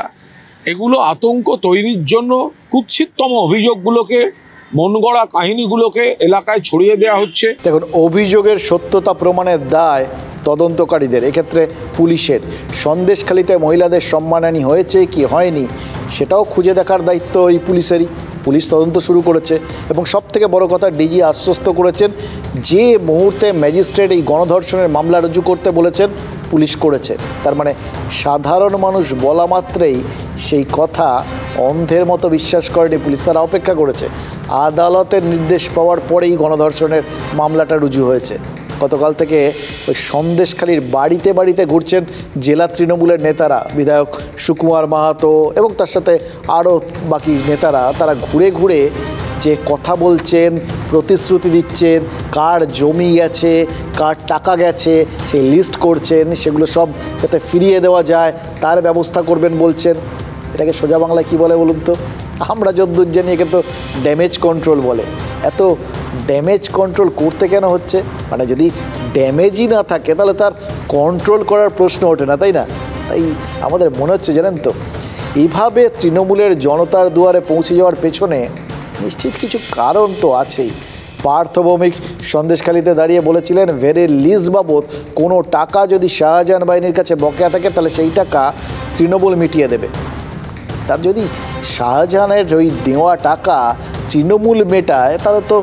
এগুলো আতঙ্ক তৈরির জন্য কুৎসিততম অভিযোগগুলোকে, মন গড়া কাহিনীগুলোকে এলাকায় ছড়িয়ে দেওয়া হচ্ছে। দেখুন, অভিযোগের সত্যতা প্রমাণের দায় তদন্তকারীদের, এক্ষেত্রে পুলিশের। সন্দেশখালিতে মহিলাদের সম্মানহানি হয়েছে কি হয়নি সেটাও খুঁজে দেখার দায়িত্ব এই পুলিশেরই। পুলিশ তদন্ত শুরু করেছে এবং সবথেকে বড় কথা, ডিজি আশ্বস্ত করেছেন যে মুহূর্তে ম্যাজিস্ট্রেট এই গণধর্ষণের মামলা রুজু করতে বলেছেন পুলিশ করেছে। তার মানে সাধারণ মানুষ বলা মাত্রেই সেই কথা অন্ধের মতো বিশ্বাস করেনি পুলিশ, তারা অপেক্ষা করেছে। আদালতের নির্দেশ পাওয়ার পরেই গণধর্ষণের মামলাটা রুজু হয়েছে। গতকাল থেকে ওই সন্দেশখালির বাড়িতে বাড়িতে ঘুরছেন জেলা তৃণমূলের নেতারা, বিধায়ক সুকুমার মাহাতো এবং তার সাথে আরও বাকি নেতারা। তারা ঘুরে ঘুরে যে কথা বলছেন, প্রতিশ্রুতি দিচ্ছেন, কার জমি গেছে, কার টাকা গেছে সেই লিস্ট করছেন, সেগুলো সব যাতে ফিরিয়ে দেওয়া যায় তার ব্যবস্থা করবেন বলছেন। এটাকে সোজা বাংলায় কী বলে বলুন তো? আমরা যদ্দূর জানি একে তো ড্যামেজ কন্ট্রোল বলে। এত ড্যামেজ কন্ট্রোল করতে কেন হচ্ছে? মানে যদি ড্যামেজই না থাকে তাহলে তার কন্ট্রোল করার প্রশ্ন ওঠে না, তাই না? তাই আমাদের মনে হচ্ছে, জানেন তো, এইভাবে তৃণমূলের জনতার দুয়ারে পৌঁছে যাওয়ার পেছনে নিশ্চিত কিছু কারণ তো আছেই। পার্থভৌমিক সন্দেশখালিতে দাঁড়িয়ে বলেছিলেন ভেরি লিজ বাবদ কোনো টাকা যদি শাহজাহান বাহিনীর কাছে বকেয়া থাকে তাহলে সেই টাকা তৃণমূল মিটিয়ে দেবে। তার যদি শাহজাহানের ওই দেওয়া টাকা তৃণমূল মেটায় তাহলে তো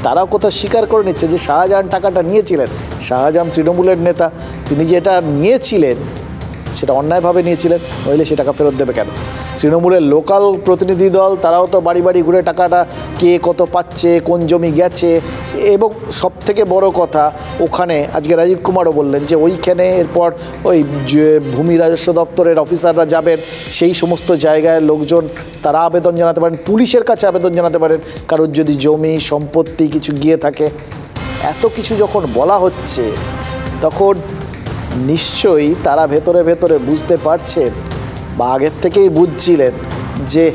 তারাও কোথাও স্বীকার করে নিচ্ছে যে শাহজাহান টাকাটা নিয়েছিলেন। শাহজাহান তৃণমূলের নেতা, তিনি যেটা নিয়েছিলেন সেটা অন্যায়ভাবে নিয়েছিলেন, নইলে সে টাকা ফেরত দেবে কেন? তৃণমূলের লোকাল প্রতিনিধি দল, তারাও তো বাড়ি বাড়ি ঘুরে টাকাটা কে কত পাচ্ছে, কোন জমি গেছে, এবং সবথেকে বড় কথা, ওখানে আজকে রাজীব কুমারও বললেন যে ওইখানে এরপর ওই ভূমি রাজস্ব দপ্তরের অফিসাররা যাবেন, সেই সমস্ত জায়গায় লোকজন তারা আবেদন জানাতে পারেন, পুলিশের কাছে আবেদন জানাতে পারেন কারোর যদি জমি সম্পত্তি কিছু গিয়ে থাকে। এত কিছু যখন বলা হচ্ছে তখন নিশ্চয়ই তারা ভেতরে ভেতরে বুঝতে পারছেন বা আগের থেকেই বুঝছিলেন যে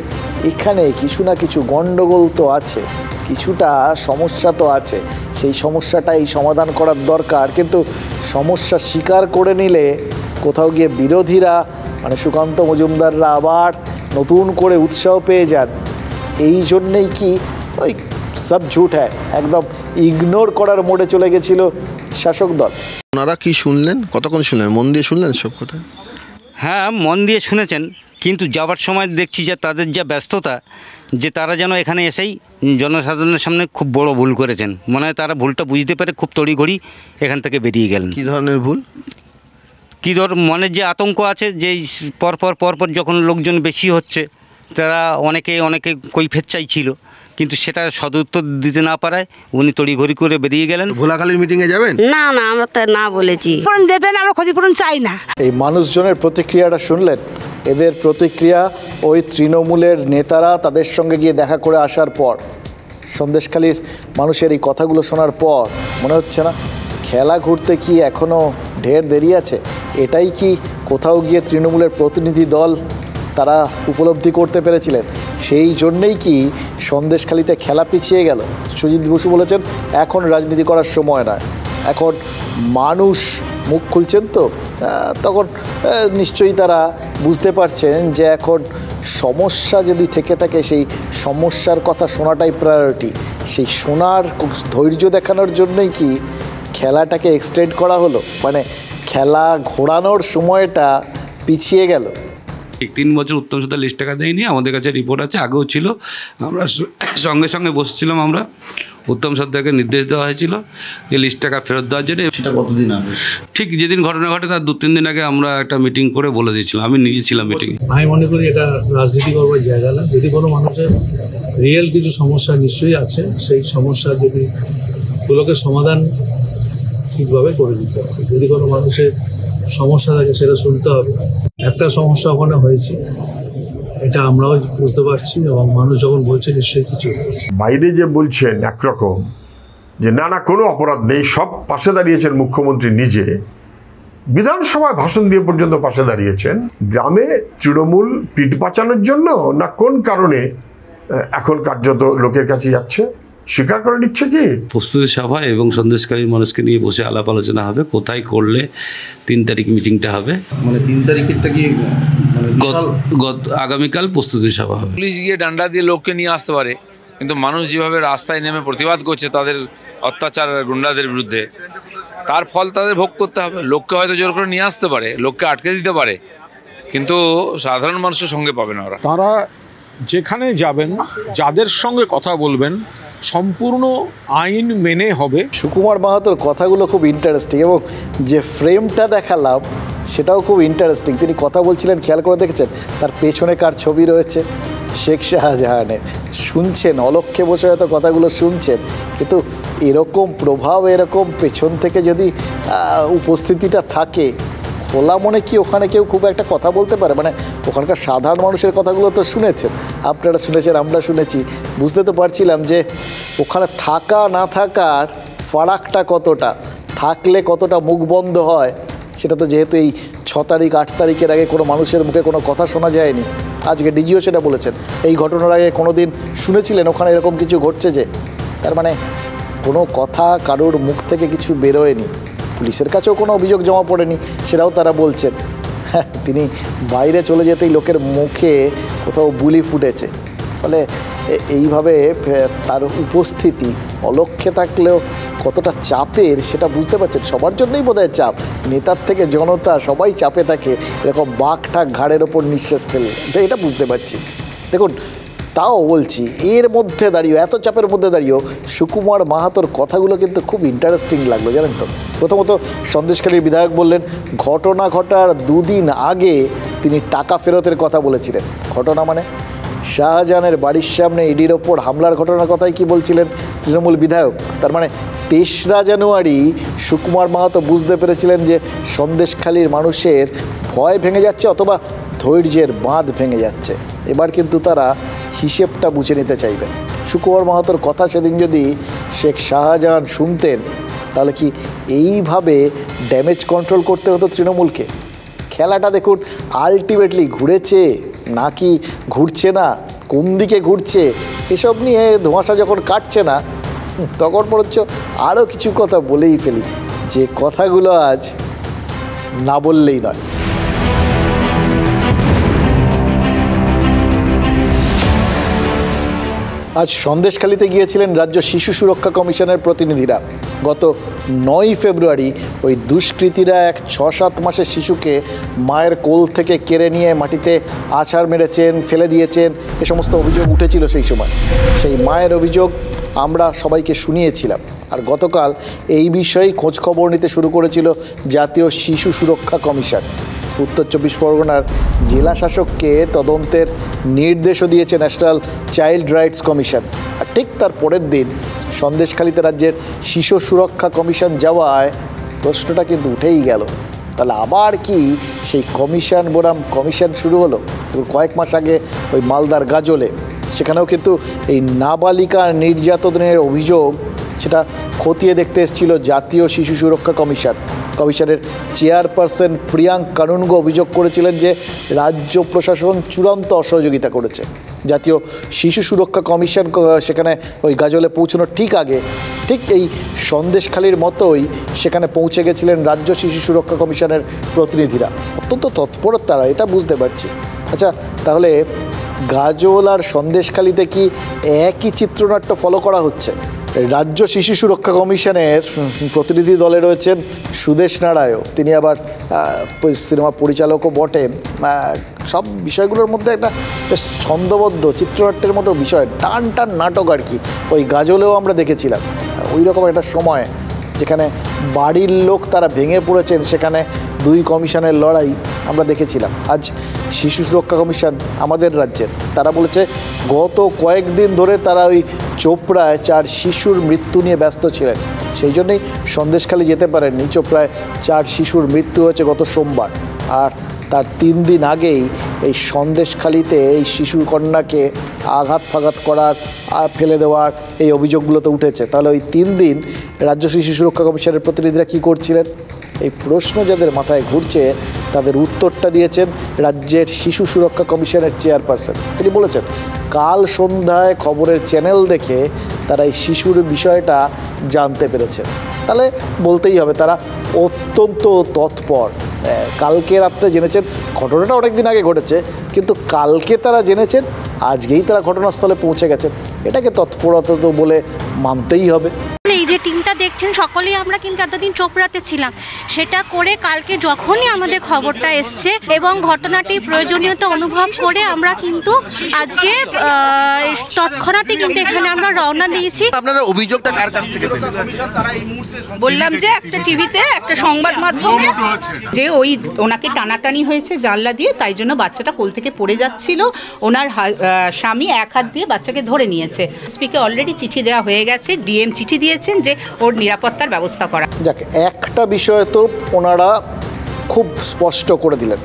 এখানে কিছু না কিছু গণ্ডগোল তো আছে, কিছুটা সমস্যা তো আছে, সেই সমস্যাটাই সমাধান করার দরকার। কিন্তু সমস্যা স্বীকার করে নিলে কোথাও গিয়ে বিরোধীরা, মানে সুকান্ত মজুমদাররা আবার নতুন করে উৎসাহ পেয়ে যান। এই জন্যেই কি ওই সব ঝুট হ্যায় একদম ইগনোর করার মোডে চলে গেছিল শাসক দল। ওনারা কি শুনলেন, কতক্ষণ শুনলেন, মন দিয়ে শুনলেন সব কথা? হ্যাঁ, মন দিয়ে শুনেছেন, কিন্তু যাবার সময় দেখছি যে তাদের যা ব্যস্ততা, যে তারা যেন এখানে এসেই জনসাধারণের সামনে খুব বড় ভুল করেছেন। মনে হয় তারা ভুলটা বুঝতে পারে, খুব তড়িঘড়ি এখান থেকে বেরিয়ে গেলেন। কী ধরনের ভুল? কী মনের যে আতঙ্ক আছে, যে পরপর যখন লোকজন বেশি হচ্ছে, তারা অনেকে কৈফিয়ত চাইছিল, কিন্তু সেটা সদুত্তর দিতে না পারায় উনি তড়িঘড়ি করে বেরিয়ে গেলেন। ভোলাখালীর মিটিংয়ে যাবেন? না আমরা তো না বলেছি, দেবেন, আমরা ক্ষতিপূরণ চাই না। এই মানুষজনের প্রতিক্রিয়াটা শুনলেন? এদের প্রতিক্রিয়া ওই তৃণমূলের নেতারা তাদের সঙ্গে গিয়ে দেখা করে আসার পর, সন্দেশখালীর মানুষের এই কথাগুলো শোনার পর মনে হচ্ছে না খেলা ঘুরতে কি এখনও ঢের দেরি আছে? এটাই কি কোথাও গিয়ে তৃণমূলের প্রতিনিধি দল তারা উপলব্ধি করতে পেরেছিলেন? সেই জন্যেই কি সন্দেশখালীতে খেলা পিছিয়ে গেল? সুজিত বসু বলেছেন এখন রাজনীতি করার সময় নয়, এখন মানুষ মুখ খুলছেন, তো তখন নিশ্চয়ই তারা বুঝতে পারছেন যে এখন সমস্যা যদি থেকে থাকে সেই সমস্যার কথা শোনাটাই প্রায়োরিটি। সেই শোনার ধৈর্য দেখানোর জন্যই কি খেলাটাকে এক্সটেন্ড করা হলো, মানে খেলা ঘোরানোর সময়টা পিছিয়ে গেল। 3 বছর উত্তম সর্দার লিস্ট টাকা দেয়নি, আমাদের কাছে রিপোর্ট আছে, আগেও ছিল। আমরা সঙ্গে বসেছিলাম, আমরা উত্তম সর্দারকে নির্দেশ দেওয়া হয়েছিল যে লিস্ট টাকা ফেরত দেওয়ার জন্য। সেটা কতদিন আগে? ঠিক যেদিন ঘটনা ঘটে তার 2-3 দিন আগে আমরা একটা মিটিং করে বলে দিয়েছিলাম, আমি নিজে ছিলাম মিটিংয়ে। আমি মনে করি এটা রাজনীতি করবার জায়গা না। যদি কোনো মানুষের রিয়েল কিছু সমস্যা নিশ্চয়ই আছে, সেই সমস্যা যদি গুলোকে সমাধান ঠিকভাবে করে দিতে হবে। যদি কোনো মানুষের সমস্যা থাকে সেটা শুনতে হবে। একটা সমস্যা ওখানে হয়েছে, এটা আমরাও বুঝতে পারছি, এবং মানুষ যখন বলছে নিশ্চয়ই কিছু হয়েছে। বাইরে যে বলছেন একরকম যে না কোনো অপরাধ নেই, সব পাশে দাঁড়িয়েছেন মুখ্যমন্ত্রী নিজে, বিধানসভায় ভাষণ দিয়ে পর্যন্ত পাশে দাঁড়িয়েছেন। গ্রামে তৃণমূল পিঠ বাঁচানোর জন্য না কোন কারণে এখন কার্যত লোকের কাছে যাচ্ছে, স্বীকার করে নিচ্ছে কি? প্রস্তুতি সভা এবং সন্দেশকারী মানুষকে নিয়ে বসে আলাপ আলোচনা হবে, কোথায় করলে 3 তারিখ মিটিংটা হবে। মানে 3 তারিখেরটা কি আগামীকাল প্রস্তুতি সভা হবে। পুলিশ গিয়ে ডান্ডা দিয়ে লোককে নিয়ে আসতে পারে, কিন্তু মানুষ যেভাবে রাস্তায় নেমে প্রতিবাদ করছে তাদের অত্যাচার গুন্ডাদের বিরুদ্ধে, তার ফল তাদের ভোগ করতে হবে। লোককে হয়তো জোর করে নিয়ে আসতে পারে, লোককে আটকে দিতে পারে, কিন্তু সাধারণ মানুষের সঙ্গে পাবে না ওরা। তারা যেখানে যাবেন, যাদের সঙ্গে কথা বলবেন, সম্পূর্ণ আইন মেনে হবে। সুকুমার মাহাতোর কথাগুলো খুব ইন্টারেস্টিং, এবং যে ফ্রেমটা দেখালাম সেটাও খুব ইন্টারেস্টিং। তিনি কথা বলছিলেন, খেয়াল করে দেখেছেন তার পেছনে কার ছবি রয়েছে? শেখ শাহজাহানের। শুনছেন, অলক্ষ্যে বসে হয়তো কথাগুলো শুনছেন, কিন্তু এরকম প্রভাব, এরকম পেছন থেকে যদি উপস্থিতিটা থাকে, খোলা মনে কি ওখানে কেউ খুব একটা কথা বলতে পারে? মানে ওখানকার সাধারণ মানুষের কথাগুলো তো শুনেছেন, আপনারা শুনেছেন, আমরা শুনেছি, বুঝতে তো পারছিলাম যে ওখানে থাকা না থাকার ফারাকটা কতটা, থাকলে কতটা মুখ বন্ধ হয় সেটা তো যেহেতু এই 6 তারিখ 8 তারিখের আগে কোনো মানুষের মুখে কোনো কথা শোনা যায়নি। আজকে ডিজিও সেটা বলেছেন, এই ঘটনার আগে কোনো দিন শুনেছিলেন ওখানে এরকম কিছু ঘটছে? যে তার মানে কোনো কথা কারোর মুখ থেকে কিছু বেরোয়নি, পুলিশের কাছেও কোনো অভিযোগ জমা পড়েনি, সেটাও তারা বলছেন। হ্যাঁ, তিনি বাইরে চলে যেতেই লোকের মুখে কোথাও বুলি ফুটেছে। ফলে এইভাবে তার উপস্থিতি অলক্ষ্যে থাকলেও কতটা চাপের সেটা বুঝতে পারছেন। সবার জন্যই বোধহয় চাপ, নেতার থেকে জনতা সবাই চাপে থাকে, এরকম বাঘ ঠাক ঘাড়ের ওপর নিঃশ্বাস ফেলে, এটা বুঝতে পারছি। দেখুন, তাও বলছি, এর মধ্যে দাঁড়িয়েও, এত চাপের মধ্যে দাঁড়িয়েও সুকুমার মাহাতোর কথাগুলো কিন্তু খুব ইন্টারেস্টিং লাগলো, জানেন তো। প্রথমত সন্দেশখালীর বিধায়ক বললেন ঘটনা ঘটার 2 দিন আগে তিনি টাকা ফেরতের কথা বলেছিলেন। ঘটনা মানে শাহজাহানের বাড়ির সামনে ইডির ওপর হামলার ঘটনার কথাই কি বলছিলেন তৃণমূল বিধায়ক? তার মানে 23রা জানুয়ারি সুকুমার মাহাতো বুঝতে পেরেছিলেন যে সন্দেশখালীর মানুষের ভয় ভেঙে যাচ্ছে, অথবা ধৈর্যের বাঁধ ভেঙে যাচ্ছে। এবার কিন্তু তারা হিসেবটা বুঝে নিতে চাইবেন। সুকুমার মাহাতোর কথা সেদিন যদি শেখ শাহজাহান শুনতেন, তাহলে কি এইভাবে ড্যামেজ কন্ট্রোল করতে হতো তৃণমূলকে? খেলাটা দেখুন আলটিমেটলি ঘুরেছে নাকি ঘুরছে না, কোন দিকে ঘুরছে, এসব নিয়ে ধোঁয়াশা যখন কাটছে না, তখন বরঞ্চ আরও কিছু কথা বলেই ফেলি, যে কথাগুলো আজ না বললেই নয়। আজ সন্দেশখালীতে গিয়েছিলেন রাজ্য শিশু সুরক্ষা কমিশনের প্রতিনিধিরা। গত 9 ফেব্রুয়ারি ওই দুষ্কৃতীরা এক 6-7 মাসের শিশুকে মায়ের কোল থেকে কেড়ে নিয়ে মাটিতে আছাড় মেরেছেন, ফেলে দিয়েছেন, এ সমস্ত অভিযোগ উঠেছিল সেই সময়। সেই মায়ের অভিযোগ আমরা সবাইকে শুনিয়েছিলাম। আর গতকাল এই বিষয়ে খোঁজখবর নিতে শুরু করেছিল জাতীয় শিশু সুরক্ষা কমিশন। উত্তর 24 পরগনার জেলা শাসককে তদন্তের নির্দেশও দিয়েছে ন্যাশনাল চাইল্ড রাইটস কমিশন। আর ঠিক তার পরের দিন সন্দেশখালীতে রাজ্যের শিশু সুরক্ষা কমিশন যাওয়ায় প্রশ্নটা কিন্তু উঠেই গেল, তাহলে আবার কি সেই কমিশন বনাম কমিশন শুরু হলো? কয়েক মাস আগে ওই মালদার গাজলে সেখানেও কিন্তু এই নাবালিকা নির্যাতনের অভিযোগ সেটা খতিয়ে দেখতে এসেছিল জাতীয় শিশু সুরক্ষা কমিশন। কমিশনের চেয়ারপারসন প্রিয়াঙ্ক কানুনগো অভিযোগ করেছিলেন যে রাজ্য প্রশাসন চূড়ান্ত অসহযোগিতা করেছে। জাতীয় শিশু সুরক্ষা কমিশন সেখানে ওই গাজলে পৌঁছানোর ঠিক আগে ঠিক এই সন্দেশখালীর মতোই সেখানে পৌঁছে গেছিলেন রাজ্য শিশু সুরক্ষা কমিশনের প্রতিনিধিরা। অত্যন্ত তৎপর তারা, এটা বুঝতে পারছি। আচ্ছা, তাহলে গাজল আর সন্দেশখালীতে কি একই চিত্রনাট্য ফলো করা হচ্ছে? রাজ্য শিশু সুরক্ষা কমিশনের প্রতিনিধি দলে রয়েছেন সুদেশ নারায়ণ, তিনি আবার সিনেমা পরিচালকও বটেন। সব বিষয়গুলোর মধ্যে একটা বেশ ছন্দবদ্ধ চিত্রনাট্যের মতো বিষয়, টান টান নাটক আর কি। ওই গাজলেও আমরা দেখেছিলাম ওই রকম একটা সময় যেখানে বাড়ির লোক তারা ভেঙে পড়েছেন, সেখানে দুই কমিশনের লড়াই আমরা দেখেছিলাম। আজ শিশু সুরক্ষা কমিশন আমাদের রাজ্যের, তারা বলেছে গত কয়েকদিন ধরে তারা ওই চোপড়ায় 4 শিশুর মৃত্যু নিয়ে ব্যস্ত ছিলেন, সেই জন্যই সন্দেশখালী যেতে পারেননি। চোপড়ায় 4 শিশুর মৃত্যু হয়েছে গত সোমবার, আর তার 3 দিন আগেই এই সন্দেশখালীতে এই শিশু কন্যাকে আঘাত ফাঘাত করার, ফেলে দেওয়ার এই অভিযোগগুলো তো উঠেছে। তাহলে ওই 3 দিন রাজ্য শিশু সুরক্ষা কমিশনের প্রতিনিধিরা কী করছিলেন? এই প্রশ্ন যাদের মাথায় ঘুরছে তাদের উত্তরটা দিয়েছেন রাজ্যের শিশু সুরক্ষা কমিশনের চেয়ারপারসন। তিনি বলেছেন কাল সন্ধ্যায় খবরের চ্যানেল দেখে তারা এই শিশুর বিষয়টা জানতে পেরেছেন। তাহলে বলতেই হবে তারা অত্যন্ত তৎপর। কালকে রাত্রে জেনেছেন, ঘটনাটা অনেক দিন আগে ঘটেছে, কিন্তু কালকে তারা জেনেছেন, আজকেই তারা ঘটনাস্থলে পৌঁছে গেছেন। এটাকে তৎপরতা তো বলে মানতেই হবে। এই যে টিমটা দেখছেন সকলেই আমরা কিন্তু এতদিন চোপড়াতে ছিলাম, সেটা করে কালকে যখনই আমাদের খবরটা এসছে এবং ঘটনাটির প্রয়োজনীয়তা অনুভব করে আমরা কিন্তু আজকে তৎক্ষণাৎই কিন্তু এখানে আমরা রওনা দিয়েছি। আপনারা অভিযোগটা কার কাছ থেকে পেলেন? বললাম যে একটা টিভিতে একটা সংবাদ মাধ্যমে যে ওনাকে টানাটানি হয়েছে জানলা দিয়ে, তাই জন্য বাচ্চাটা কোল থেকে পড়ে যাচ্ছিল। ওনার স্বামী এক হাত দিয়ে বাচ্চাকে ধরে নিয়েছে। এসপিকে অলরেডি চিঠি দেওয়া হয়ে গেছে, ডিএম চিঠি দিয়েছেন যে ওর নিরাপত্তার ব্যবস্থা করা। যাক, একটা বিষয় তো ওনারা খুব স্পষ্ট করে দিলেন,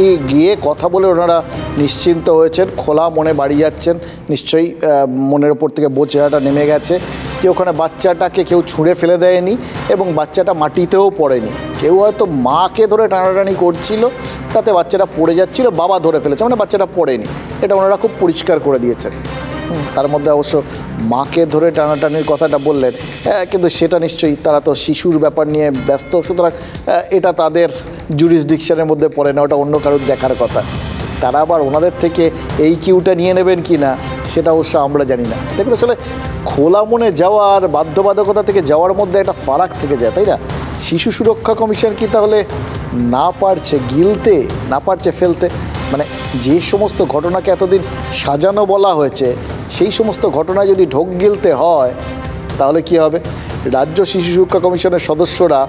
এই গিয়ে কথা বলে ওনারা নিশ্চিন্ত হয়েছেন, খোলা মনে বাড়ি যাচ্ছেন। নিশ্চয়ই মনের ওপর থেকে বোঝাটা নেমে গেছে। কেউ ওখানে বাচ্চাটাকে কেউ ছুঁড়ে ফেলে দেয়নি এবং বাচ্চাটা মাটিতেও পড়েনি। কেউ হয়তো মাকে ধরে টানাটানি করছিল, তাতে বাচ্চাটা পড়ে যাচ্ছিল, বাবা ধরে ফেলেছে, মানে বাচ্চাটা পড়েনি। এটা ওনারা খুব পরিষ্কার করে দিয়েছেন। তার মধ্যে অবশ্য মাকে ধরে টানাটানির কথাটা বললেন, কিন্তু সেটা নিশ্চয়ই তারা তো শিশুর ব্যাপার নিয়ে ব্যস্ত, সুতরাং এটা তাদের জুরিসডিকশনের মধ্যে পড়ে না, ওটা অন্য কারোর দেখার কথা। তারা আবার ওনাদের থেকে এই কিউটা নিয়ে নেবেন কি না সেটা অবশ্য আমরা জানি না। দেখুন, আসলে খোলা মনে যাওয়ার বাধ্যবাধকতা থেকে যাওয়ার মধ্যে একটা ফারাক থেকে যায়, তাই না? শিশু সুরক্ষা কমিশন কি তাহলে না পারছে গিলতে, না পারছে ফেলতে? মানে যে সমস্ত ঘটনাকে এতদিন সাজানো বলা হয়েছে, সেই সমস্ত ঘটনায় যদি ঢোক গিলতে হয় তাহলে কি হবে? রাজ্য শিশু সুরক্ষা কমিশনের সদস্যরা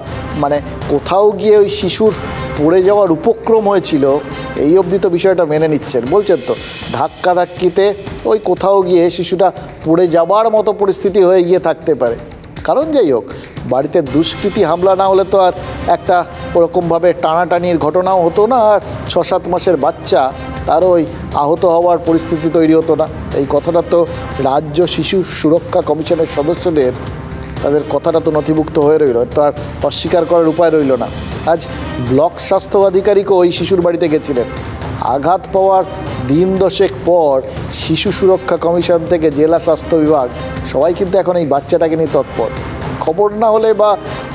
মানে কোথাও গিয়ে ওই শিশুর পড়ে যাওয়ার উপক্রম হয়েছিল এই অবধি তো বিষয়টা মেনে নিচ্ছেন, বলছেন তো ধাক্কাধাক্কিতে ওই কোথাও গিয়ে শিশুটা পড়ে যাবার মতো পরিস্থিতি হয়ে গিয়ে থাকতে পারে। কারণ যাই হোক, বাড়িতে দুষ্কৃতী হামলা না হলে তো আর একটা ওরকমভাবে টানাটানির ঘটনাও হতো না, আর 6-7 মাসের বাচ্চা তার ওই আহত হওয়ার পরিস্থিতি তৈরি হতো না। এই কথাটা তো রাজ্য শিশু সুরক্ষা কমিশনের সদস্যদের, তাদের কথাটা তো নথিভুক্ত হয়ে রইল, তো আর অস্বীকার করার উপায় রইল না। আজ ব্লক স্বাস্থ্য আধিকারিকও ওই শিশুর বাড়িতে গেছিলেন। আঘাত পাওয়ার দিন 10 পর শিশু সুরক্ষা কমিশন থেকে জেলা স্বাস্থ্য বিভাগ সবাই কিন্তু এখন এই বাচ্চাটাকে নিয়ে তৎপর। খবর না হলে বা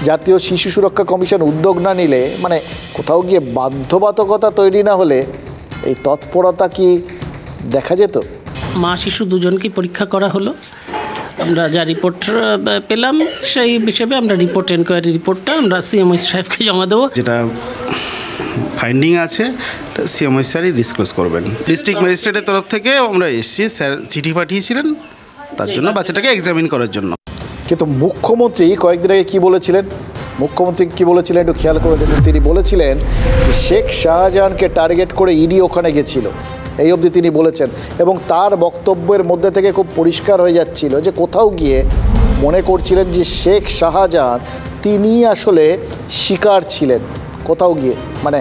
জাতীয় শিশু সুরক্ষা কমিশন উদ্যোগ না নিলে, মানে কোথাও গিয়ে বাধ্যবাধকতা তৈরি না হলে এই তৎপরতা কি দেখা যেত? মা শিশু দুজনকেই পরীক্ষা করা হলো। আমরা যা রিপোর্ট পেলাম সেই হিসেবে আমরা এনকোয়ারি রিপোর্টটা আমরা সিএমও সাহেবকে জমা দেবো। যেটা ফাইন্ডিং আছে সিএমও স্যারই ডিসক্লোজ করবেন। ডিস্ট্রিক্ট ম্যাজিস্ট্রেটের তরফ থেকে আমরা এসছি, স্যার চিঠি পাঠিয়েছিলেন তার জন্য বাচ্চাটাকে এক্সামিন করার জন্য। কিন্তু মুখ্যমন্ত্রী কয়েকদিন আগে কী বলেছিলেন, মুখ্যমন্ত্রী কী বলেছিলেন একটু খেয়াল করে দেখুন। তিনি বলেছিলেন শেখ শাহজাহানকে টার্গেট করে ইডি ওখানে গেছিল, এই অবধি তিনি বলেছেন। এবং তার বক্তব্যের মধ্যে থেকে খুব পরিষ্কার হয়ে যাচ্ছিল যে কোথাও গিয়ে মনে করছিলেন যে শেখ শাহজাহান তিনি আসলে শিকার ছিলেন, কোথাও গিয়ে মানে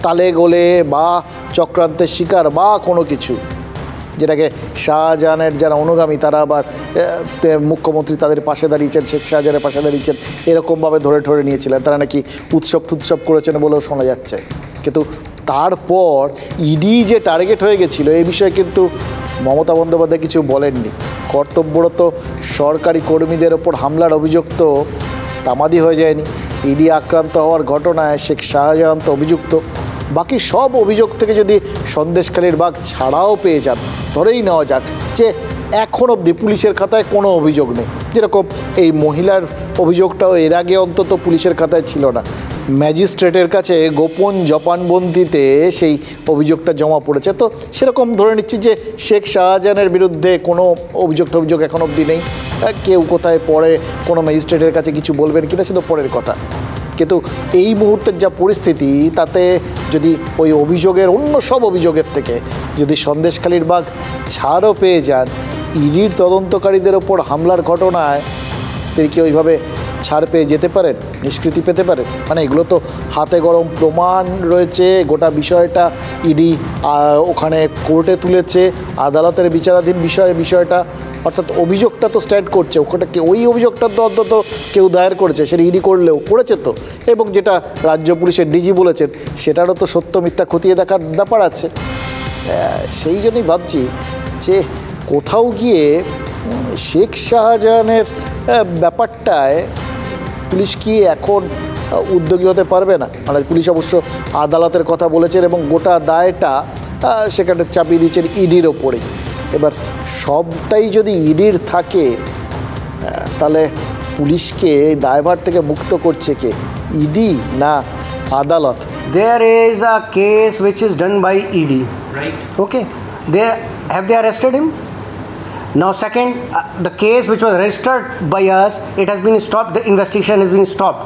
তালে গোলে বা চক্রান্তের শিকার বা কোনো কিছু, যেটাকে শাহজাহানের যারা অনুগামী তারা আবার মুখ্যমন্ত্রী তাদের পাশে দাঁড়িয়েছেন, শেখ শাহজাহানের পাশে দাঁড়িয়েছেন, এরকমভাবে ধরে নিয়েছিলেন। তারা নাকি উৎসব করেছেন বলেও শোনা যাচ্ছে। কিন্তু তারপর ইডি যে টার্গেট হয়ে গেছিলো এই বিষয়ে কিন্তু মমতা বন্দ্যোপাধ্যায় কিছু বলেননি। কর্তব্যরত সরকারি কর্মীদের ওপর হামলার অভিযোগ তো তামাদি হয়ে যায়নি। ইডি আক্রান্ত হওয়ার ঘটনায় শেখ শাহজাহান তো অভিযুক্ত, বাকি সব অভিযোগ থেকে যদি সন্দেশখালীর বাঘ ছাড়াও পেয়ে যান, ধরেই নেওয়া যাক যে এখন অবধি পুলিশের খাতায় কোনো অভিযোগ নেই, যেরকম এই মহিলার অভিযোগটাও এর আগে অন্তত পুলিশের খাতায় ছিল না, ম্যাজিস্ট্রেটের কাছে গোপন জবানবন্দিতে সেই অভিযোগটা জমা পড়েছে। তো সেরকম ধরে নিচ্ছি যে শেখ শাহজাহানের বিরুদ্ধে কোনো অভিযোগ এখন অবধি নেই। কেউ কোথায় পরে কোনো ম্যাজিস্ট্রেটের কাছে কিছু বলবেন কিনা সে তো পরের কথা। কিন্তু এই মুহূর্তের যা পরিস্থিতি তাতে যদি ওই অভিযোগের অন্য সব অভিযোগের থেকে যদি সন্দেশখালীর বাঘ ছাড়ও পেয়ে যান, ইডির তদন্তকারীদের ওপর হামলার ঘটনায় তিনি কি ওইভাবে ছাড় পেয়ে যেতে পারেন, নিষ্কৃতি পেতে পারেন? মানে এগুলো তো হাতে গরম প্রমাণ রয়েছে, গোটা বিষয়টা ইডি ওখানে কোর্টে তুলেছে, আদালতের বিচারাধীন বিষয়টা, অর্থাৎ অভিযোগটা তো স্ট্যান্ড করছে ওখানে, ওই অভিযোগটা তো অন্তত কেউ দায়ের করেছে, সেটা ইডি করলেও করেছে তো, এবং যেটা রাজ্য পুলিশের ডিজি বলেছেন সেটারও তো সত্য মিথ্যা খতিয়ে দেখার ব্যাপার আছে। সেই জন্যই ভাবছি যে কোথাও গিয়ে শেখ শাহজাহানের ব্যাপারটায় পুলিশ কি এখন উদ্যোগী হতে পারবে না? মানে পুলিশ অবশ্য আদালতের কথা বলেছেন এবং গোটা দায়টা সেখানে চাপিয়ে দিয়েছেন ইডির ওপরে। এবার সবটাই যদি ইডির থাকে তাহলে পুলিশকে দায়ভার থেকে মুক্ত করছে কে, ইডি না আদালত? There is a case which is done by ED. Right. Okay. Have they arrested him? Now second, the case which was registered by us, it has been stopped, the investigation has been stopped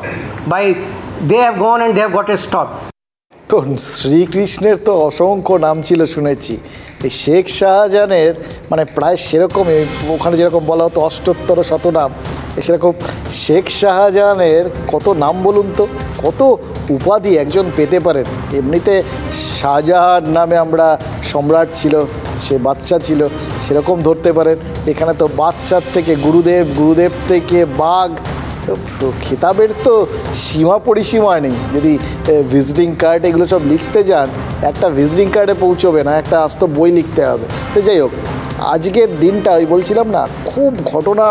by, they have gone and they have got it stopped. শ্রীকৃষ্ণের তো অসংখ্য নাম ছিল শুনেছি, এই শেখ শাহজাহানের মানে প্রায় সেরকমই, ওখানে যেরকম বলা হতো অষ্টোত্তর শতনাম, সেরকম শেখ শাহজাহানের কত নাম বলুন তো, কত উপাধি একজন পেতে পারেন। এমনিতে শাহজাহান নামে আমরা সম্রাট ছিল, সে বাদশাহ ছিল, সেরকম ধরতে পারেন। এখানে তো বাদশাহ থেকে গুরুদেব থেকে বাঘ, খেতাবের তো সীমা পরিসীমা নেই। যদি ভিজিটিং কার্ড এগুলো সব লিখতে যান, একটা ভিজিটিং কার্ডে পৌঁছবে না, একটা আস্ত বই লিখতে হবে। তো যাই হোক, আজকের দিনটা ওই বলছিলাম না, খুব ঘটনা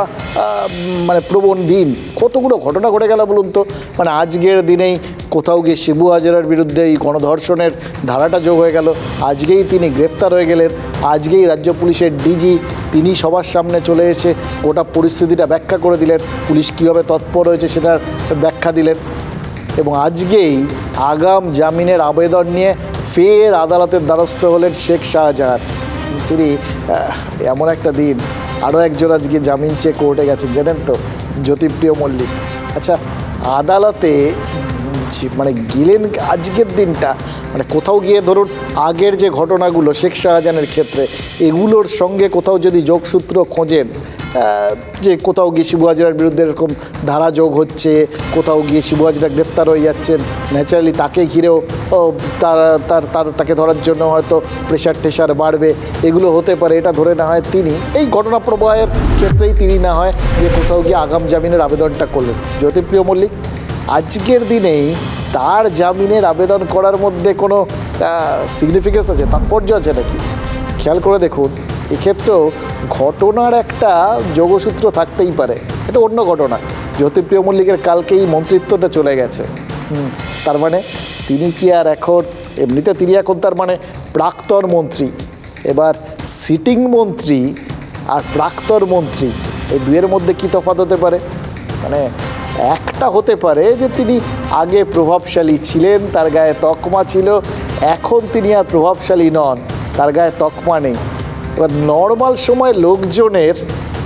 মানে প্রবণ দিন, কতগুলো ঘটনা ঘটে গেল বলুন তো। মানে আজকের দিনেই কোথাও গিয়ে শিবু হাজরার বিরুদ্ধে এই গণধর্ষণের ধারাটা যোগ হয়ে গেল, আজকেই তিনি গ্রেফতার হয়ে গেলেন, আজকেই রাজ্য পুলিশের ডিজি তিনি সবার সামনে চলে এসে গোটা পরিস্থিতিটা ব্যাখ্যা করে দিলেন, পুলিশ কীভাবে তৎপর হয়েছে সেটার ব্যাখ্যা দিলেন, এবং আজকেই আগাম জামিনের আবেদন নিয়ে ফের আদালতের দ্বারস্থ হলেন শেখ শাহজাহান। তিনি এমন একটা দিন, আরও একজন আজকে জামিন চেয়ে কোর্টে গেছেন, জানেন তো, জ্যোতিপ্রিয় মল্লিক। আচ্ছা, আদালতে মানে গেলেন আজকের দিনটা, মানে কোথাও গিয়ে ধরুন আগের যে ঘটনাগুলো শেখ শাহজাহানের ক্ষেত্রে, এগুলোর সঙ্গে কোথাও যদি যোগসূত্র খোঁজেন, যে কোথাও গিয়ে শিবু হাজরার বিরুদ্ধে এরকম ধারা যোগ হচ্ছে, কোথাও গিয়ে শিবু হাজরা গ্রেফতার হয়ে যাচ্ছেন, ন্যাচারালি তাকে ঘিরেও তাকে ধরার জন্য হয়তো প্রেশার বাড়বে, এগুলো হতে পারে। এটা ধরে না হয় তিনি এই ঘটনা প্রবাহের ক্ষেত্রেই তিনি না হয় যে কোথাও গিয়ে আগাম জামিনের আবেদনটা করলেন। জ্যোতিপ্রিয় মল্লিক আজকের দিনেই তার জামিনের আবেদন করার মধ্যে কোনো সিগনিফিকেন্স আছে, তাৎপর্য আছে নাকি? খেয়াল করে দেখুন, এক্ষেত্রেও ঘটনার একটা যোগসূত্র থাকতেই পারে। এটা অন্য ঘটনা, জ্যোতিপ্রিয় মল্লিকের কালকেই মন্ত্রিত্বটা চলে গেছে, তার মানে তিনি কি আর এখন, এমনিতে তিনি এখন তার মানে প্রাক্তন মন্ত্রী, এবার সিটিং মন্ত্রী আর প্রাক্তন মন্ত্রী এই দুয়ের মধ্যে কী তফাৎ হতে পারে? মানে একটা হতে পারে যে তিনি আগে প্রভাবশালী ছিলেন, তার গায়ে তকমা ছিল, এখন তিনি আর প্রভাবশালী নন, তার গায়ে তকমা নেই। এবার নর্মাল সময় লোকজনের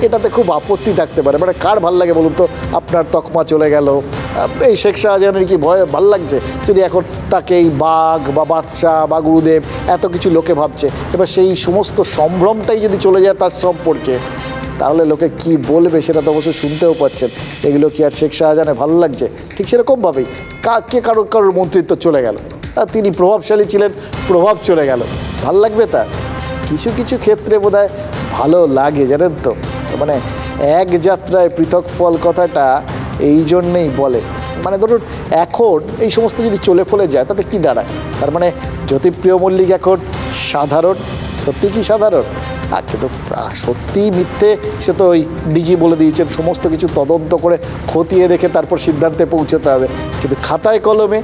এটাতে খুব আপত্তি থাকতে পারে। মানে কার ভাল লাগে বলুন তো, আপনার তকমা চলে গেল, এই শেখ শাহজাহানের কি ভয় ভাল লাগছে যদি এখন তাকে এই বাঘ বা বাদশাহ বা গুরুদেব এত কিছু লোকে ভাবছে, এবার সেই সমস্ত সম্ভ্রমটাই যদি চলে যায় তার সম্পর্কে, তাহলে লোকে কি বলবে সেটা তো অবশ্যই শুনতেও পাচ্ছেন। এগুলো কি আর শেখ শাহজাহানের ভালো লাগছে? ঠিক সেরকমভাবেই কারোর মন্ত্রিত্ব চলে গেল, তিনি প্রভাবশালী ছিলেন, প্রভাব চলে গেল, ভাল লাগবে তার? কিছু কিছু ক্ষেত্রে বোধহয় ভালো লাগে, জানেন তো। মানে এক যাত্রায় পৃথক ফল কথাটা এই জন্যেই বলে। মানে ধরুন এখন এই সমস্ত যদি চলে ফলে যায় তাতে কি দাঁড়ায়? তার মানে জ্যোতিপ্রিয় মল্লিক এখন সাধারণ, সত্যি কি সাধারণ? কিন্তু সত্যি মিথ্যে সে তো ওই ডিজি বলে দিয়েছেন, সমস্ত কিছু তদন্ত করে খতিয়ে দেখে তারপর সিদ্ধান্তে পৌঁছতে হবে। কিন্তু খাতায় কলমে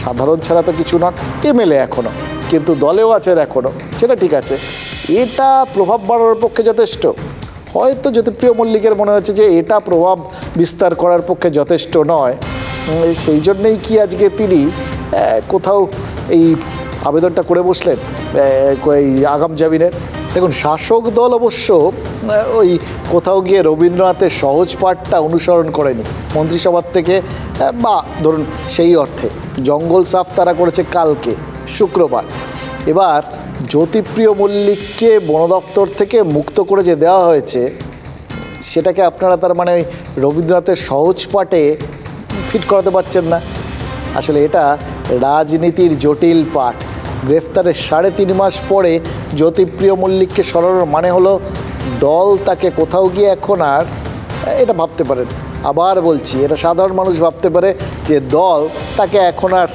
সাধারণ ছাড়া তো কিছু নন। এমএলএ এখনও, কিন্তু দলেও আছেন এখনও, সেটা ঠিক আছে। এটা প্রভাব বাড়ানোর পক্ষে যথেষ্ট? হয়তো জ্যোতিপ্রিয় মল্লিকের মনে হচ্ছে যে এটা প্রভাব বিস্তার করার পক্ষে যথেষ্ট নয়, সেই জন্যেই কি আজকে তিনি কোথাও এই আবেদনটা করে বসলেন এই আগাম জামিনের। দেখুন, শাসক দল অবশ্য ওই কোথাও গিয়ে রবীন্দ্রনাথের সহজ পাঠটা অনুসরণ করেনি মন্ত্রিসভার থেকে, বা ধরুন সেই অর্থে জঙ্গল সাফ তারা করেছে কালকে শুক্রবার। এবার জ্যোতিপ্রিয় মল্লিককে বন দপ্তর থেকে মুক্ত করে যে দেওয়া হয়েছে, সেটাকে আপনারা তার মানে ওই রবীন্দ্রনাথের সহজ পাঠে ফিট করাতে পারছেন না। আসলে এটা রাজনীতির জটিল পাঠ। গ্রেফতারের 3.5 মাস পরে জ্যোতিপ্রিয় মল্লিককে সরানোর মানে হলো দল তাকে কোথাও গিয়ে এখন আর, এটা ভাবতে পারেন, আবার বলছি, এটা সাধারণ মানুষ ভাবতে পারে যে দল তাকে এখন আর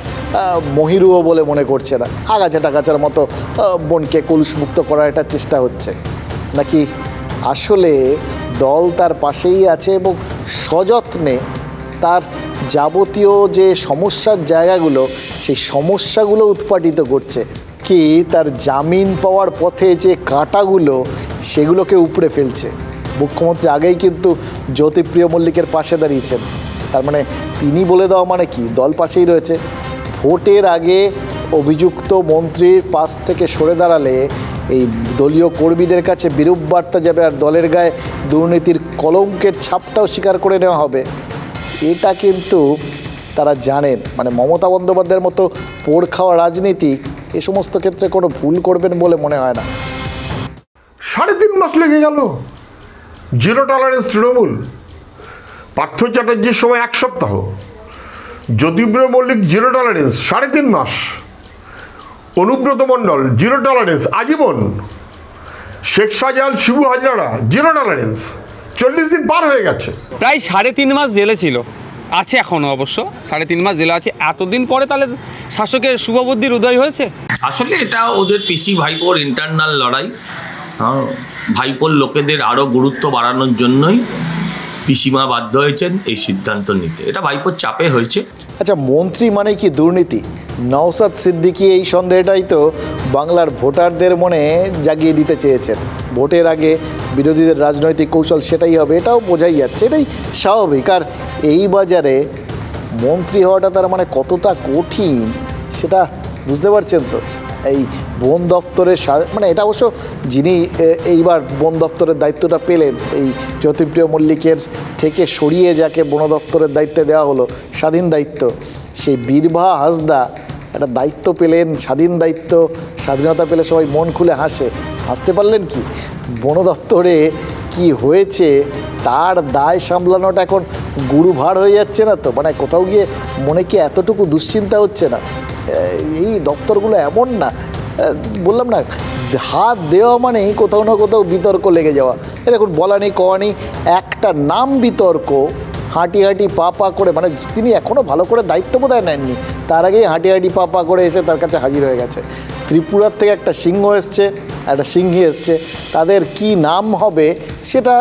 মহিরুহ বলে মনে করছে না, আগাছা টাগাছার মতো বনকে কলুষমুক্ত করার একটা চেষ্টা হচ্ছে, নাকি আসলে দল তার পাশেই আছে এবং সযত্নে তার যাবতীয় যে সমস্যার জায়গাগুলো, সেই সমস্যাগুলো উৎপাটিত করছে, কি তার জামিন পাওয়ার পথে যে কাঁটাগুলো সেগুলোকে উপড়ে ফেলছে। মুখ্যমন্ত্রী আগেই কিন্তু জ্যোতিপ্রিয় মল্লিকের পাশে দাঁড়িয়েছেন, তার মানে তিনি বলে দেওয়া মানে কি দল পাশেই রয়েছে। ভোটের আগে অভিযুক্ত মন্ত্রীর পাশ থেকে সরে দাঁড়ালে এই দলীয় কর্মীদের কাছে বিরূপ বার্তা যাবে, আর দলের গায়ে দুর্নীতির কলঙ্কের ছাপটাও স্বীকার করে নেওয়া হবে। এটা কিন্তু তারা জানেন। মানে মমতা বন্দ্যোপাধ্যায়ের মতো পোড় খাওয়া রাজনীতিক এ সমস্ত ক্ষেত্রে কোনো ভুল করবেন বলে মনে হয় না। 3.5 মাস লেগে গেল। জিরো টলারেন্স তৃণমূল, পার্থ চ্যাটার্জির সময় 1 সপ্তাহ, জ্যোতিপ্রিয় মল্লিক জিরো টলারেন্স 3.5 মাস, অনুব্রত মণ্ডল জিরো টলারেন্স আজীবন, শেখ শাহজাহান, শিবু হাজরা জিরো টলারেন্স, 40 দিন পার হয়ে গেছে। প্রায় 3.5 মাস জেলে ছিল, আছে এখনও অবশ্য 3.5 মাস জেলে আছে। এতদিন পরে তাহলে শাসকের শুভবুদ্ধির উদয় হয়েছে। আসলে এটা ওদের পিসি ভাইপোর ইন্টারনাল লড়াই। ভাইপোর লোকেদের আরও গুরুত্ব বাড়ানোর জন্যই পিসিমা বাধ্য হয়েছেন এই সিদ্ধান্ত নিতে। এটা ভাইপোর চাপে হয়েছে। আচ্ছা, মন্ত্রী মানে কি দুর্নীতি? নওশাদ সিদ্দিকী এই সন্দেহটাই তো বাংলার ভোটারদের মনে জাগিয়ে দিতে চেয়েছেন। ভোটের আগে বিরোধীদের রাজনৈতিক কৌশল সেটাই হবে, এটাও বোঝাই যাচ্ছে, এটাই স্বাভাবিক। আর এই বাজারে মন্ত্রী হওয়াটা তার মানে কতটা কঠিন সেটা বুঝতে পারছেন তো। এই বন দপ্তরের মানে এটা অবশ্য যিনি এইবার বন দপ্তরের দায়িত্বটা পেলেন, এই জ্যোতিপ্রিয় মল্লিকের থেকে সরিয়ে যাকে বন দপ্তরের দায়িত্বে দেওয়া হলো, স্বাধীন দায়িত্ব, সেই বীরভা হাসদা একটা দায়িত্ব পেলেন, স্বাধীন দায়িত্ব, স্বাধীনতা পেলে সবাই মন খুলে হাসতে পারলেন কি? বন দপ্তরে কি হয়েছে তার দায় সামলানোটা এখন গুরুভার হয়ে যাচ্ছে না তো? মানে কোথাও গিয়ে মনে কি এতটুকু দুশ্চিন্তা হচ্ছে না? এই দপ্তরগুলো এমন না, বললাম না, হাত দেওয়া মানেই কোথাও না কোথাও বিতর্ক লেগে যাওয়া। এ দেখুন, বলা নেই কওয়া নেই, একটা নাম বিতর্ক, হাঁটি পা করে, মানে তিনি এখনও ভালো করে দায়িত্ব বোধহয় নেননি, তার আগেই হাঁটি পা করে এসে তার কাছে হাজির হয়ে গেছে। ত্রিপুরার থেকে একটা সিংহ এসছে, একটা সিংহী এসছে, তাদের কি নাম হবে সেটা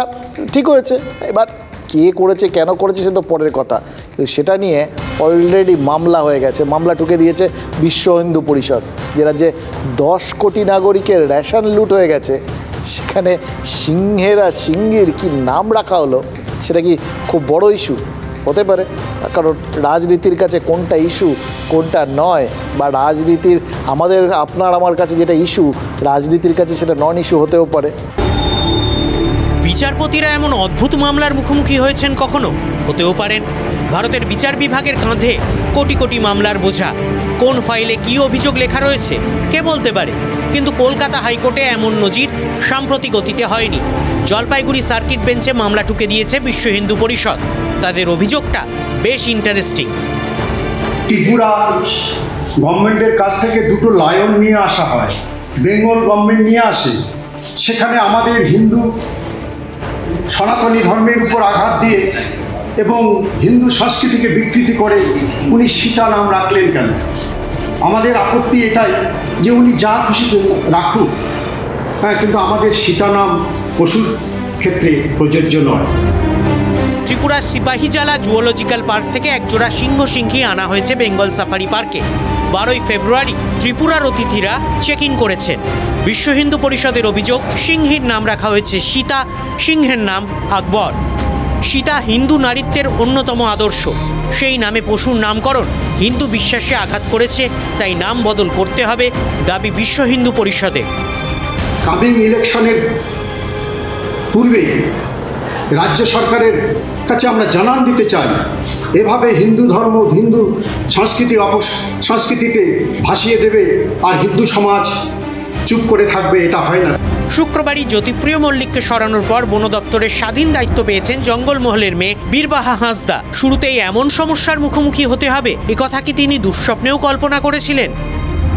ঠিক হয়েছে। এবার কে করেছে কেন করেছে সে তো পরের কথা, কিন্তু সেটা নিয়ে অলরেডি মামলা হয়ে গেছে। মামলা ঠুকে দিয়েছে বিশ্ব হিন্দু পরিষদ। যে রাজ্যে 10 কোটি নাগরিকের রেশন লুট হয়ে গেছে, সেখানে সিংহের আর সিংহীর কি নাম রাখা হলো, সেটা কি খুব বড় ইস্যু হতে পারে? কারণ রাজনীতির কাছে কোনটা ইস্যু কোনটা নয়, বা রাজনীতির আমাদের আপনার আমার কাছে যেটা ইস্যু, রাজনীতির কাছে সেটা নন ইস্যু হতেও পারে। বিচারপতিরা এমন অদ্ভুত মামলার মুখোমুখি হয়েছেন কখনো? হতেও পারেন। ভারতের বিচার বিভাগের কাঁধে কোটি কোটি মামলার বোঝা। কোন ফাইলে কী অভিযোগ লেখা রয়েছে কে বলতে পারে? কিন্তু কলকাতা হাইকোর্টে এমন নজির সাম্প্রতিক অতীতে হয়নি। জলপাইগুড়ি সার্কিট বেঞ্চে মামলা ঠুকে দিয়েছে বিশ্ব হিন্দু পরিষদ। তাদের অভিযোগটা বেশ ইন্টারেস্টিং। ত্রিপুরা গভর্নমেন্টের কাছ থেকে 2টো লায়ন নিয়ে আসা হয়, বেঙ্গল গভর্নমেন্ট নিয়ে আসে। সেখানে আমাদের হিন্দু সনাতনী ধর্মের উপর আঘাত দিয়ে এবং হিন্দু সংস্কৃতিকে বিকৃতি করে উনি সীতা নাম রাখলেন কেন? আমাদের আপত্তি এটাই যে উনি যা খুশি রাখুক, হ্যাঁ, কিন্তু আমাদের সীতা নাম পশুর ক্ষেত্রে প্রযোজ্য নয়। ত্রিপুরার সিপাহীজলা জুওলজিক্যাল পার্ক থেকে একজোড়া সিংহী আনা হয়েছে বেঙ্গল সাফারি পার্কে। 12ই ফেব্রুয়ারি ত্রিপুরার অতিথিরা চেক ইন করেছেন। বিশ্ব হিন্দু পরিষদের অভিযোগ, সিংহীর নাম রাখা হয়েছে সীতা, সিংহের নাম আকবর। সীতা হিন্দু নারীত্বের অন্যতম আদর্শ। সেই নামে পশুর নামকরণ হিন্দু বিশ্বাসে আঘাত করেছে, তাই নাম বদল করতে হবে দাবি বিশ্ব হিন্দু পরিষদের। কামিং ইলেকশনের পূর্বে রাজ্য সরকারের কাছে আমরা জানান দিতে চাই, এভাবে হিন্দু ধর্ম হিন্দু সংস্কৃতিতে ভাসিয়ে দেবে আর হিন্দু সমাজ চুপ করে থাকবে, এটা হয় না। শুক্রবারই জ্যোতিপ্রিয় মল্লিককে সরানোর পর বন দপ্তরের স্বাধীন দায়িত্ব পেয়েছেন জঙ্গলমহলের মেয়ে বীরবাহা হাঁসদা। শুরুতেই এমন সমস্যার মুখোমুখি হতে হবে একথা কি তিনি দুঃস্বপ্নেও কল্পনা করেছিলেন?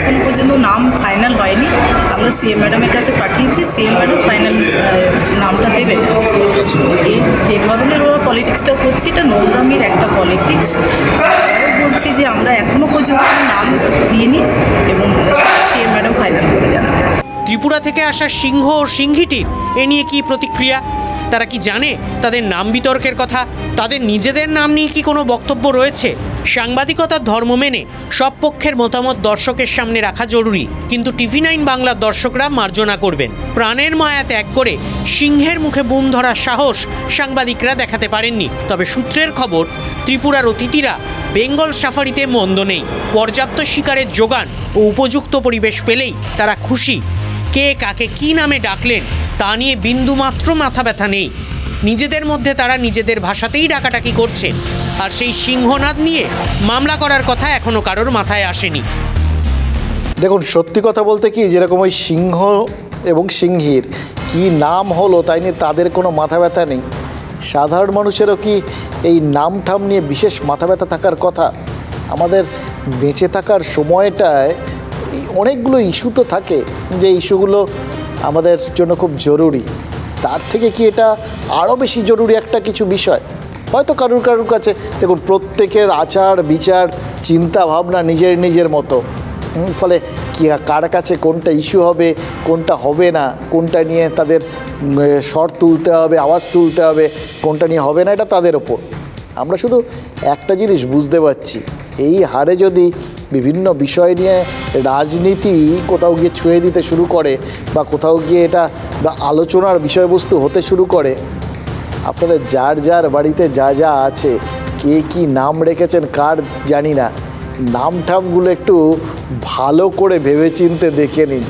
এখন পর্যন্ত নাম ফাইনাল হয়নি। আমরা সিএম ম্যাডামের কাছে পাঠিয়েছি, সিএম ম্যাডাম ফাইনাল নামটা দেবেন। যে ধরনের ওরা পলিটিক্সটা করছে, এটা নোংরামির একটা পলিটিক্স। বলছি যে আমরা এখনও পর্যন্ত নাম দিইনি এবং সিএম ম্যাডাম ফাইনাল করে জানাবেন। ত্রিপুরা থেকে আসা সিংহ ও সিংহীটির এ নিয়ে কি প্রতিক্রিয়া? তারা কি জানে তাদের নাম বিতর্কের কথা? তাদের নিজেদের নাম নিয়ে কি কোনো বক্তব্য রয়েছে? সাংবাদিকতার ধর্ম মেনে সব পক্ষের মতামত দর্শকের সামনে রাখা জরুরি, কিন্তু TV9 বাংলার দর্শকরা মার্জনা করবেন। প্রাণের মায়া ত্যাগ করে সিংহের মুখে বুম ধরার সাহস সাংবাদিকরা দেখাতে পারেননি। তবে সূত্রের খবর, ত্রিপুরার অতিথিরা বেঙ্গল সাফারিতে মন্দ নেই। পর্যাপ্ত শিকারের যোগান ও উপযুক্ত পরিবেশ পেলেই তারা খুশি। কে কাকে কী নামে ডাকলেন তা নিয়ে বিন্দুমাত্র মাথা ব্যথা নেই। নিজেদের মধ্যে তারা নিজেদের ভাষাতেই ডাকাডাকি করছেন, আর সেই সিংহনাদ নিয়ে মামলা করার কথা এখনো কারোর মাথায় আসেনি। দেখুন, সত্যি কথা বলতে কি, যেরকম ওই সিংহ এবং সিংহীর কি নাম হলো তাই নিয়ে তাদের কোনো মাথা ব্যথা নেই, সাধারণ মানুষেরও কি এই নাম ঠাম নিয়ে বিশেষ মাথা ব্যথা থাকার কথা? আমাদের বেঁচে থাকার সময়টায় অনেকগুলো ইস্যু তো থাকে, যে ইস্যুগুলো আমাদের জন্য খুব জরুরি। তার থেকে কি এটা আরও বেশি জরুরি একটা কিছু বিষয়? হয়তো কারুর কাছে দেখুন, প্রত্যেকের আচার বিচার চিন্তা ভাবনা নিজের মতো, ফলে কি কার কাছে কোনটা ইস্যু হবে কোনটা হবে না, কোনটা নিয়ে তাদের স্বর তুলতে হবে আওয়াজ তুলতে হবে, কোনটা নিয়ে হবে না, এটা তাদের ওপর। আমরা শুধু একটা জিনিস বুঝতে পারছি, এই হারে যদি বিভিন্ন বিষয় নিয়ে রাজনীতি কোথাও গিয়ে ছুঁয়ে দিতে শুরু করে বা কোথাও গিয়ে এটা বা আলোচনার বিষয়বস্তু হতে শুরু করে, আপনাদের যার বাড়িতে যা আছে, কে কি নাম রেখেছেন কার জানি না, নাম ঠামগুলো একটু ভালো করে ভেবেচিন্তে দেখে নিন।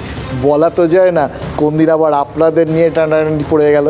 বলা তো যায় না কোন দিন আবার আপনাদের নিয়ে টানাটানি পড়ে গেল।